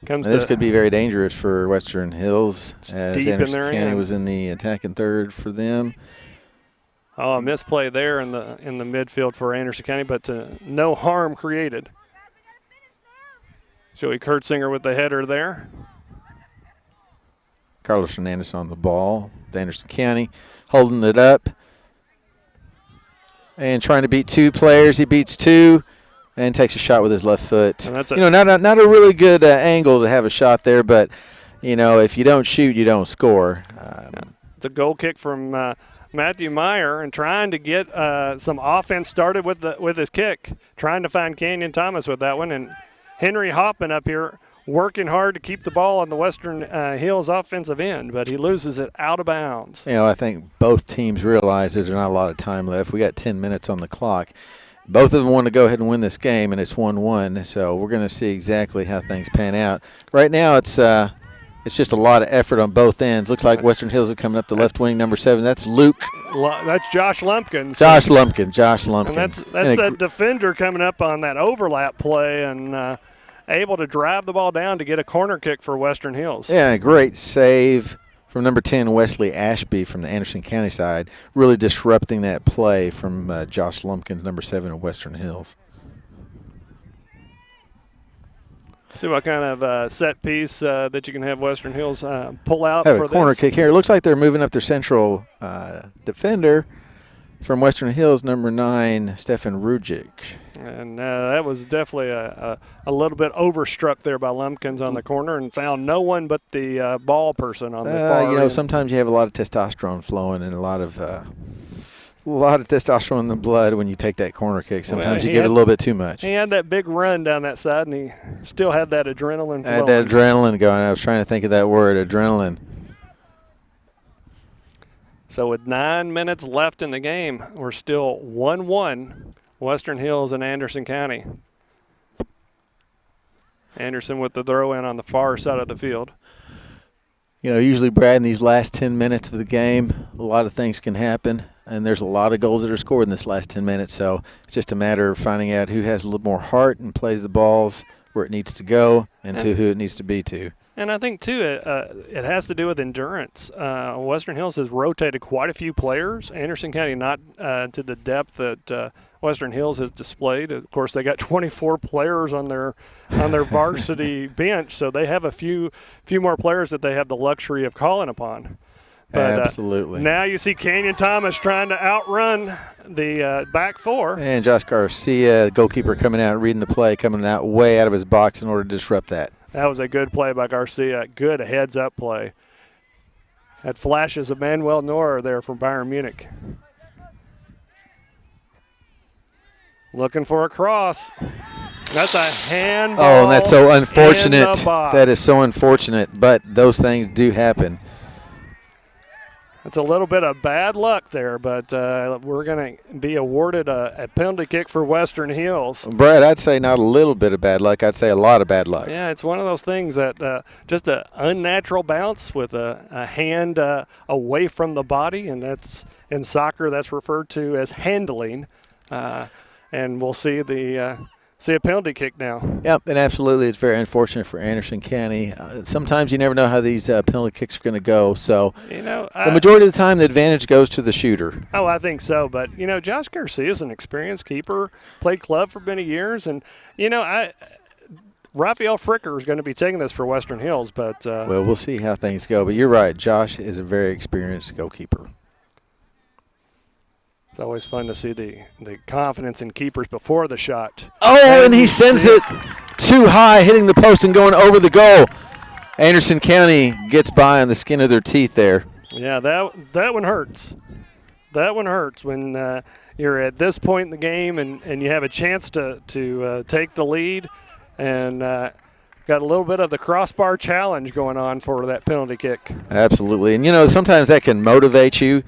This could be very dangerous for Western Hills, as deep in Anderson their County end. was in the attacking third for them. Oh, a misplay there in the midfield for Anderson County, but no harm created. Joey Kurtzinger with the header there. Carlos Hernandez on the ball. Anderson County holding it up and trying to beat two players. He beats two and takes a shot with his left foot. And that's not a really good angle to have a shot there, but if you don't shoot, you don't score. It's a goal kick from Matthew Meyer, and trying to get some offense started with his kick, trying to find Canyon Thomas with that one, and Henry Hoppin up here working hard to keep the ball on the Western Hills offensive end, but he loses it out of bounds. I think both teams realize there's not a lot of time left. We got 10 minutes on the clock. Both of them want to go ahead and win this game, and it's 1-1, so we're going to see exactly how things pan out. Right now it's just a lot of effort on both ends. Looks like Western Hills are coming up the left wing, number 7. That's Luke. That's Josh Lumpkin. Josh Lumpkin. And that's that defender coming up on that overlap play and able to drive the ball down to get a corner kick for Western Hills. Yeah, a great save from number 10, Wesley Ashby from the Anderson County side, really disrupting that play from Josh Lumpkins, number 7 of Western Hills. See what kind of set piece that you can have Western Hills pull out Have for a corner this. kick here. It looks like they're moving up their central defender from Western Hills, number 9, Stefan Rujic. And that was definitely a little bit overstruck there by Lumpkins on the corner and found no one but the ball person on the far end. Sometimes you have a lot of testosterone flowing and a lot of testosterone in the blood when you take that corner kick. Sometimes you give it a little bit too much. He had that big run down that side, and he still had that adrenaline flowing. Had that adrenaline going. I was trying to think of that word, adrenaline. So with 9 minutes left in the game, we're still 1-1, Western Hills and Anderson County. Anderson with the throw-in on the far side of the field. Usually, Brad, in these last 10 minutes of the game, a lot of things can happen, and there's a lot of goals that are scored in this last 10 minutes. So it's just a matter of finding out who has a little more heart and plays the balls where it needs to go and to who it needs to be to. And I think, too, it has to do with endurance. Western Hills has rotated quite a few players. Anderson County not to the depth that Western Hills has displayed. Of course, they got 24 players on their varsity bench, so they have a few more players that they have the luxury of calling upon. But, absolutely. Now you see Canyon Thomas trying to outrun the back four. And Josh Garcia, goalkeeper, coming out, reading the play, coming out way out of his box in order to disrupt that. That was a good play by Garcia. Good heads-up play. Had flashes of Manuel Neuer there from Bayern Munich. Looking for a cross. That's a handball. Oh, and that's so unfortunate. That is so unfortunate, but those things do happen. It's a little bit of bad luck there, but we're going to be awarded a penalty kick for Western Hills. Brad, I'd say not a little bit of bad luck. I'd say a lot of bad luck. Yeah, it's one of those things that just an unnatural bounce with a hand away from the body, and that's in soccer that's referred to as handling. And we'll see a penalty kick now. Yep, and absolutely it's very unfortunate for Anderson County. Sometimes you never know how these penalty kicks are going to go. So the majority of the time the advantage goes to the shooter. Oh, I think so. But, Josh Garcia is an experienced keeper, played club for many years. And, Raphael Fricker is going to be taking this for Western Hills. But well, we'll see how things go. But you're right. Josh is a very experienced goalkeeper. It's always fun to see the confidence in keepers before the shot. Oh, and he sends it too high, hitting the post and going over the goal. Anderson County gets by on the skin of their teeth there. Yeah, that one hurts. That one hurts when you're at this point in the game and you have a chance to take the lead and got a little bit of the crossbar challenge going on for that penalty kick. Absolutely. And, sometimes that can motivate you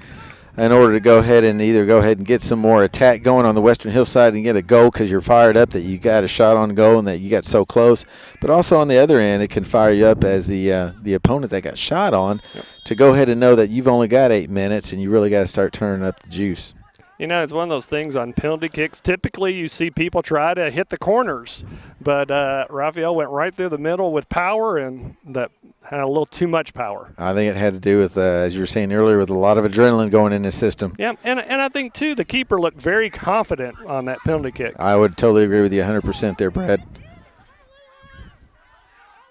in order to go ahead and get some more attack going on the Western Hills side and get a goal because you're fired up that you got a shot on goal and that you got so close. But also on the other end, it can fire you up as the opponent that got shot on to go ahead and know that you've only got 8 minutes and you really got to start turning up the juice. It's one of those things on penalty kicks. Typically, you see people try to hit the corners, but Raphael went right through the middle with power, and that had a little too much power. I think it had to do with, as you were saying earlier, with a lot of adrenaline going in his system. Yeah, and I think, too, the keeper looked very confident on that penalty kick. I would totally agree with you 100% there, Brad.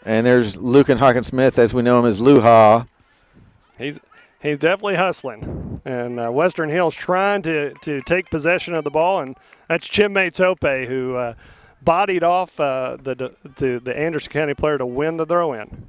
And there's Lucan Hawkins-Smith, as we know him as Luha. He's definitely hustling. And Western Hills trying to take possession of the ball, and that's Chinmay Tope who bodied off the Anderson County player to win the throw-in.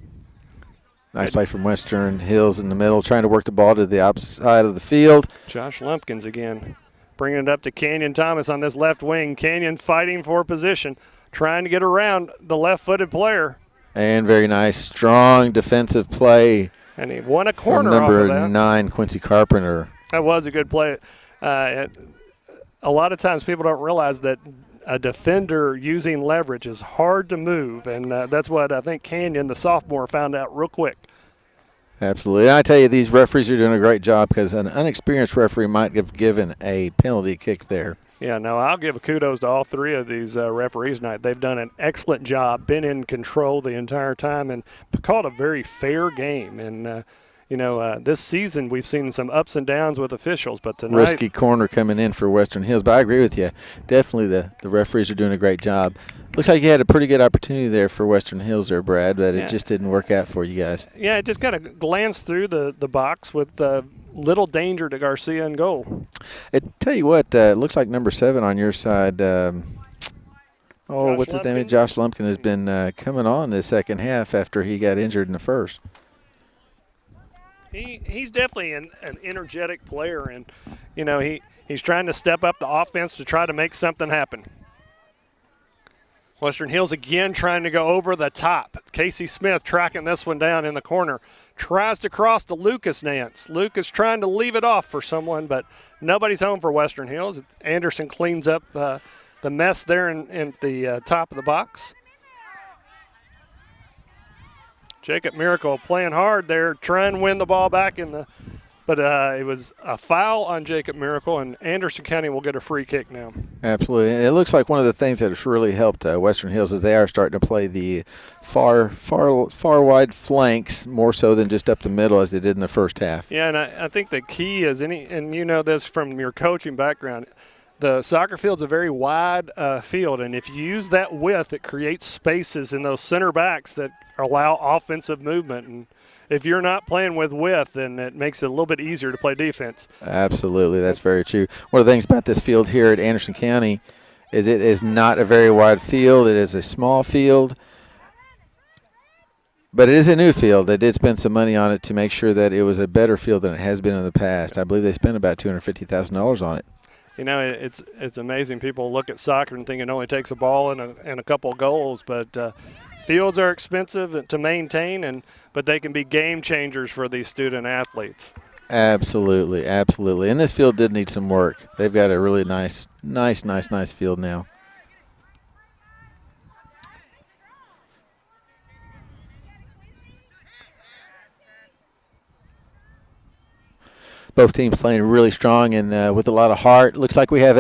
Nice play from Western Hills in the middle, trying to work the ball to the opposite side of the field. Josh Lumpkins again, bringing it up to Canyon Thomas on this left wing. Canyon fighting for position, trying to get around the left-footed player. And very nice, strong defensive play. And he won a corner from number off of that. 9, Quincy Carpenter. That was a good play. A lot of times people don't realize that a defender using leverage is hard to move, and that's what I think Canyon, the sophomore, found out real quick. Absolutely. And I tell you, these referees are doing a great job because an unexperienced referee might have given a penalty kick there. Yeah, no, I'll give kudos to all three of these referees tonight. They've done an excellent job, been in control the entire time, and called a very fair game. And, this season we've seen some ups and downs with officials, but tonight. Risky corner coming in for Western Hills, but I agree with you. Definitely the referees are doing a great job. Looks like you had a pretty good opportunity there for Western Hills there, Brad, but it just didn't work out for you guys. Yeah, it just got to glance through the box with little danger to Garcia and goal. I tell you what, it looks like number 7 on your side. What's his name? Josh Lumpkin has been coming on the second half after he got injured in the first. He's definitely an energetic player, and he's trying to step up the offense to try to make something happen. Western Hills again trying to go over the top. Casey Smith tracking this one down in the corner. Tries to cross to Lucas Nance. Lucas trying to leave it off for someone, but nobody's home for Western Hills. Anderson cleans up the mess there in the top of the box. Jacob Miracle playing hard there, trying to win the ball back in the But it was a foul on Jacob Miracle, and Anderson County will get a free kick now. Absolutely. And it looks like one of the things that has really helped Western Hills is they are starting to play the far wide flanks more so than just up the middle as they did in the first half. Yeah, and I think the key is and you know this from your coaching background, the soccer field's a very wide field, and if you use that width, it creates spaces in those center backs that allow offensive movement. And if you're not playing with width, then it makes it a little bit easier to play defense. Absolutely, that's very true. One of the things about this field here at Anderson County is it is not a very wide field. It is a small field, but it is a new field. They did spend some money on it to make sure that it was a better field than it has been in the past. I believe they spent about $250,000 on it. You know, it's amazing. People look at soccer and think it only takes a ball and a couple of goals, but fields are expensive to maintain, but they can be game changers for these student athletes. Absolutely, absolutely. And this field did need some work. They've got a really nice field now. Both teams playing really strong and with a lot of heart. Looks like we have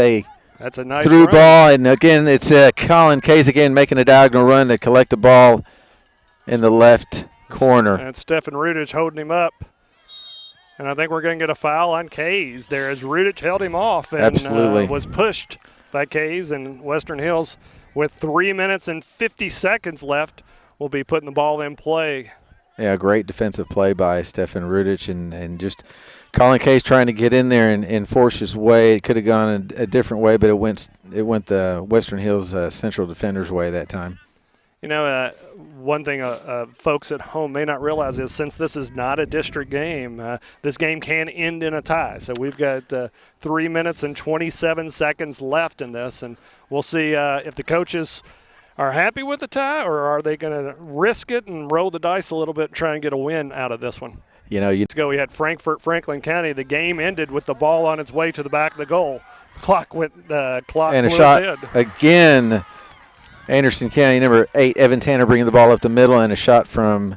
that's a nice through run. ball, and again, it's Colin Case again making a diagonal run to collect the ball in the left corner. And Stefan Rudich holding him up. And I think we're going to get a foul on Kays there as Rudich held him off and was pushed by Kays. And Western Hills, with 3 minutes and 50 seconds left, will be putting the ball in play. Yeah, great defensive play by Stefan Rudich and just Colin Case trying to get in there and force his way. It could have gone a different way, but it went the Western Hills Central defender's way that time. You know, one thing folks at home may not realize is since this is not a district game, this game can end in a tie. So we've got 3 minutes and 27 seconds left in this, and we'll see if the coaches are happy with the tie or are they going to risk it and roll the dice a little bit and try and get a win out of this one. You know, we had Franklin County. The game ended with the ball on its way to the back of the goal. Clock and a shot again. Anderson County, number 8, Evan Tanner bringing the ball up the middle, and a shot from,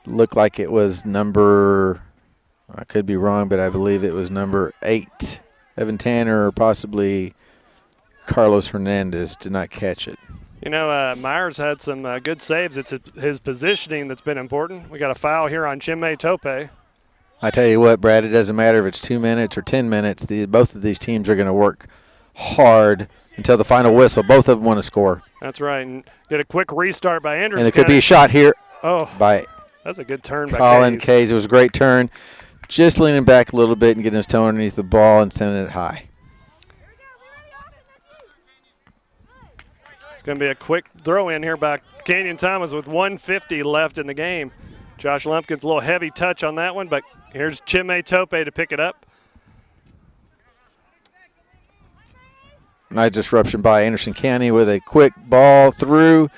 looked like it was number, I could be wrong, but I believe it was number 8. Evan Tanner or possibly Carlos Hernandez did not catch it. You know, Myers had some good saves. It's his positioning that's been important. We got a foul here on Chinmay Tope. I tell you what, Brad, it doesn't matter if it's 2 minutes or 10 minutes. Both of these teams are going to work hard until the final whistle. Both of them want to score. That's right. And get a quick restart by Anderson. And there could be a shot here by that's a good turn by Colin Case. It was a great turn. Just leaning back a little bit and getting his toe underneath the ball and sending it high. It's going to be a quick throw in here by Canyon Thomas with 1:50 left in the game. Josh Lumpkin's a little heavy touch on that one, but here's Chinmay Tope to pick it up. Nice disruption by Anderson County with a quick ball through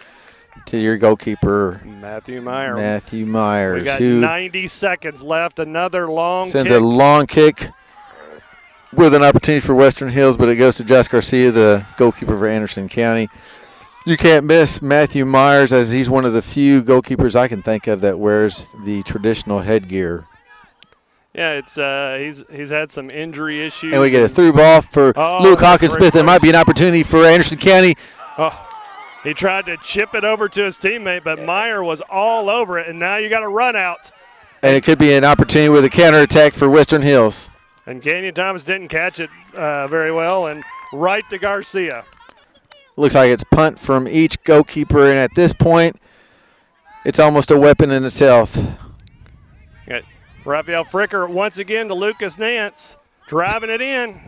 to your goalkeeper, Matthew Myers. Matthew Myers. We got 90 seconds left. Another long sends kick. A long kick with an opportunity for Western Hills, but it goes to Josh Garcia, the goalkeeper for Anderson County. You can't miss Matthew Myers, as he's one of the few goalkeepers I can think of that wears the traditional headgear. Yeah, it's he's had some injury issues. And we get a through ball for Luke Hawkins-Smith. There might be an opportunity for Anderson County. Oh, he tried to chip it over to his teammate, but Meyer was all over it, and now you got a run out. And it could be an opportunity with a counterattack for Western Hills. And Canyon Thomas didn't catch it very well, and right to Garcia. Looks like it's punt from each goalkeeper, and at this point, it's almost a weapon in itself. Got Raphael Fricker once again to Lucas Nance, driving it in.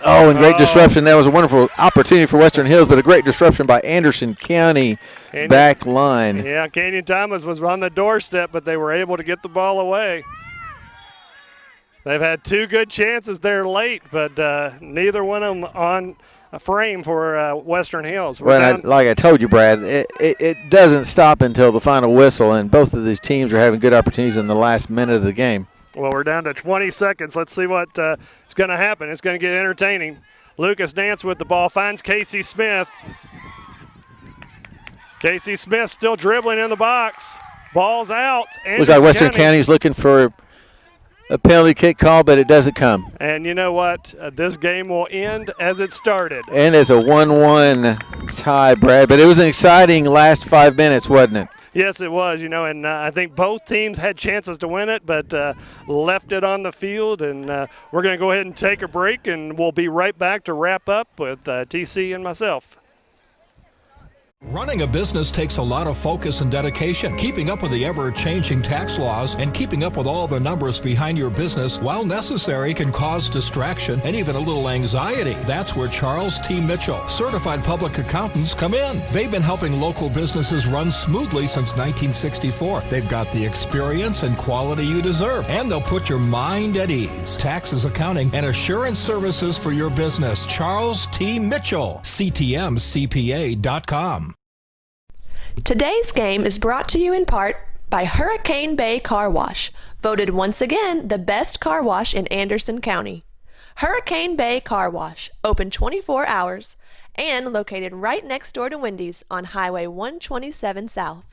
Oh, and great disruption. That was a wonderful opportunity for Western Hills, but a great disruption by Anderson County back line. Yeah, Canyon Thomas was on the doorstep, but they were able to get the ball away. They've had two good chances there late, but neither one of them on a frame for Western Hills. Well, like I told you, Brad, it doesn't stop until the final whistle, and both of these teams are having good opportunities in the last minute of the game. Well, we're down to 20 seconds. Let's see what is going to happen. It's going to get entertaining. Lucas Nance with the ball finds Casey Smith. Casey Smith still dribbling in the box. Ball's out. Looks like Western County's looking for a penalty kick call, but it doesn't come. And you know what? This game will end as it started. And it's a 1-1 tie, Brad. But it was an exciting last 5 minutes, wasn't it? Yes, it was, and I think both teams had chances to win it, but left it on the field. And we're going to go ahead and take a break, and we'll be right back to wrap up with TC and myself. Running a business takes a lot of focus and dedication. Keeping up with the ever-changing tax laws and keeping up with all the numbers behind your business, while necessary, can cause distraction and even a little anxiety. That's where Charles T. Mitchell, certified public accountants, come in. They've been helping local businesses run smoothly since 1964. They've got the experience and quality you deserve, and they'll put your mind at ease. Taxes, accounting, and assurance services for your business. Charles T. Mitchell, CTMCPA.com. Today's game is brought to you in part by Hurricane Bay Car Wash, voted once again the best car wash in Anderson County. Hurricane Bay Car Wash, open 24 hours and located right next door to Wendy's on Highway 127 South.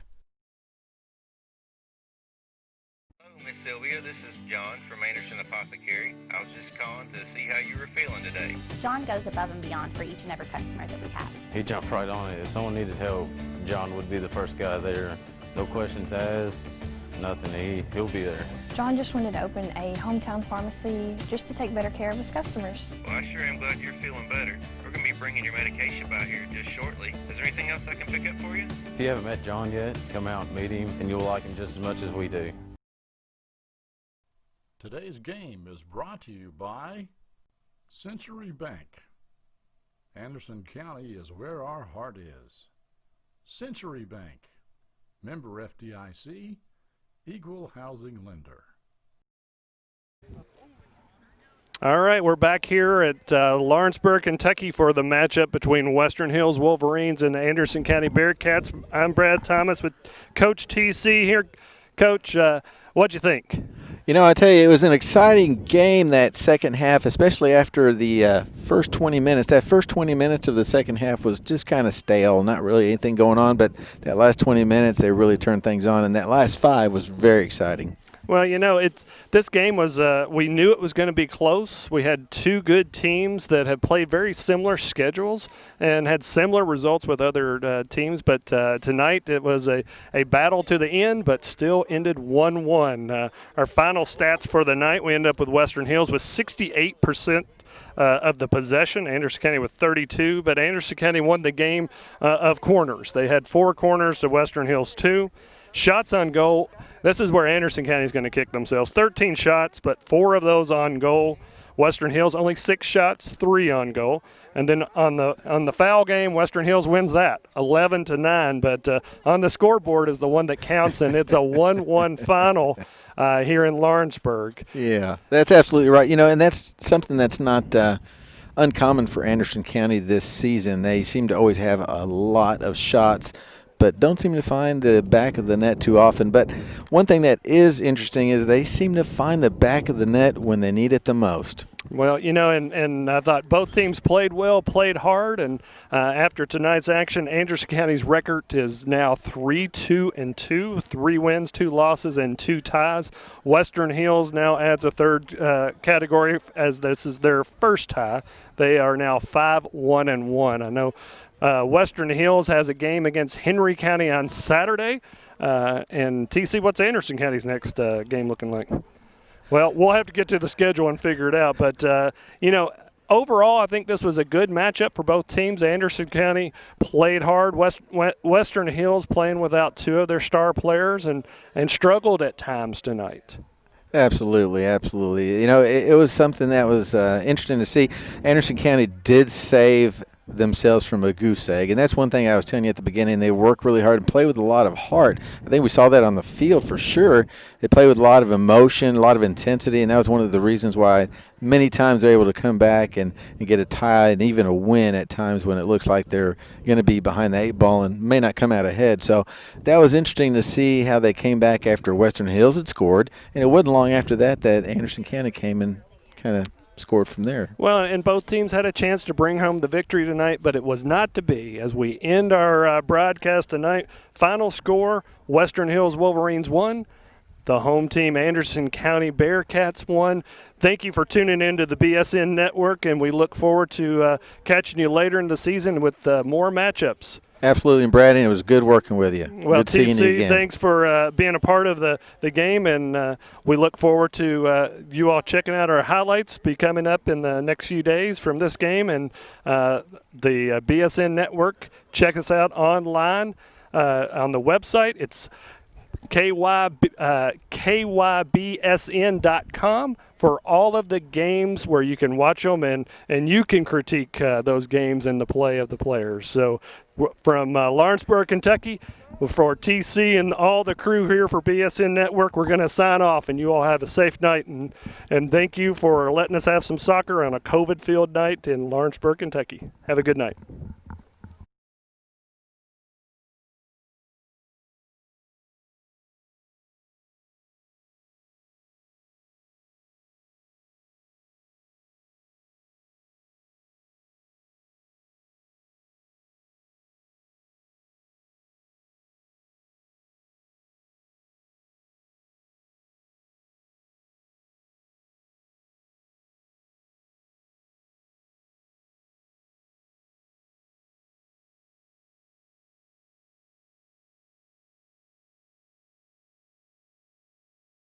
Hello, Miss Sylvia. This is John from Anderson Apothecary. I was just calling to see how you were feeling today. John goes above and beyond for each and every customer that we have. He jumped right on it. If someone needed help, John would be the first guy there. No questions asked, nothing. He'll be there. John just wanted to open a hometown pharmacy just to take better care of his customers. Well, I sure am glad you're feeling better. We're going to be bringing your medication by here just shortly. Is there anything else I can pick up for you? If you haven't met John yet, come out and meet him, and you'll like him just as much as we do. Today's game is brought to you by Century Bank. Anderson County is where our heart is. Century Bank, member FDIC, equal housing lender. All right, we're back here at Lawrenceburg, Kentucky for the matchup between Western Hills Wolverines and the Anderson County Bearcats. I'm Brad Thomas with Coach TC here. Coach, what'd you think? I tell you, it was an exciting game, that second half, especially after the first 20 minutes. That first 20 minutes of the second half was just kind of stale, not really anything going on, but that last 20 minutes, they really turned things on, and that last 5 was very exciting. Well, this game was, we knew it was going to be close. We had two good teams that have played very similar schedules and had similar results with other teams. But tonight it was a battle to the end, but still ended 1-1. Our final stats for the night, we ended up with Western Hills with 68% of the possession, Anderson County with 32, but Anderson County won the game of corners. They had 4 corners to Western Hills 2. Shots on goal, this is where Anderson County is going to kick themselves. 13 shots, but 4 of those on goal. Western Hills only 6 shots, 3 on goal. And then on the foul game, Western Hills wins that, 11-9. But on the scoreboard is the one that counts, and it's a 1-1 final here in Lawrenceburg. Yeah, that's absolutely right. And that's something that's not uncommon for Anderson County this season. They seem to always have a lot of shots, but don't seem to find the back of the net too often. But one thing that is interesting is they seem to find the back of the net when they need it the most. Well, and I thought both teams played well, played hard, and after tonight's action, Anderson County's record is now 3-2-2, 3 wins, 2 losses, and 2 ties. Western Hills now adds a third category, as this is their first tie. They are now 5-1-1. I know Western Hills has a game against Henry County on Saturday. And TC, what's Anderson County's next game looking like? Well, we'll have to get to the schedule and figure it out. But, overall, I think this was a good matchup for both teams. Anderson County played hard. Western Hills playing without 2 of their star players and struggled at times tonight. Absolutely, absolutely. It was something that was interesting to see. Anderson County did save themselves from a goose egg, and that's one thing I was telling you at the beginning. They work really hard and play with a lot of heart. I think we saw that on the field for sure. They play with a lot of emotion, a lot of intensity, and that was one of the reasons why many times they're able to come back and get a tie and even a win at times when it looks like they're going to be behind the 8 ball and may not come out ahead. So that was interesting to see how they came back after Western Hills had scored, and it wasn't long after that Anderson County came and kind of scored from there. Well, and both teams had a chance to bring home the victory tonight, but it was not to be. As we end our broadcast tonight, final score, Western Hills Wolverines 1, The home team, Anderson County Bearcats, won. Thank you for tuning in to the BSN Network, and we look forward to catching you later in the season with more matchups. Absolutely, and Brad, it was good working with you. Well, good seeing you TC, again. thanks for being a part of the game, and we look forward to you all checking out our highlights be coming up in the next few days from this game, and the BSN Network. Check us out online on the website. It's kybsn.com for all of the games where you can watch them and you can critique those games and the play of the players. So from Lawrenceburg, Kentucky, for TC and all the crew here for BSN Network, we're going to sign off, and you all have a safe night. And thank you for letting us have some soccer on a COVID-filled night in Lawrenceburg, Kentucky. Have a good night.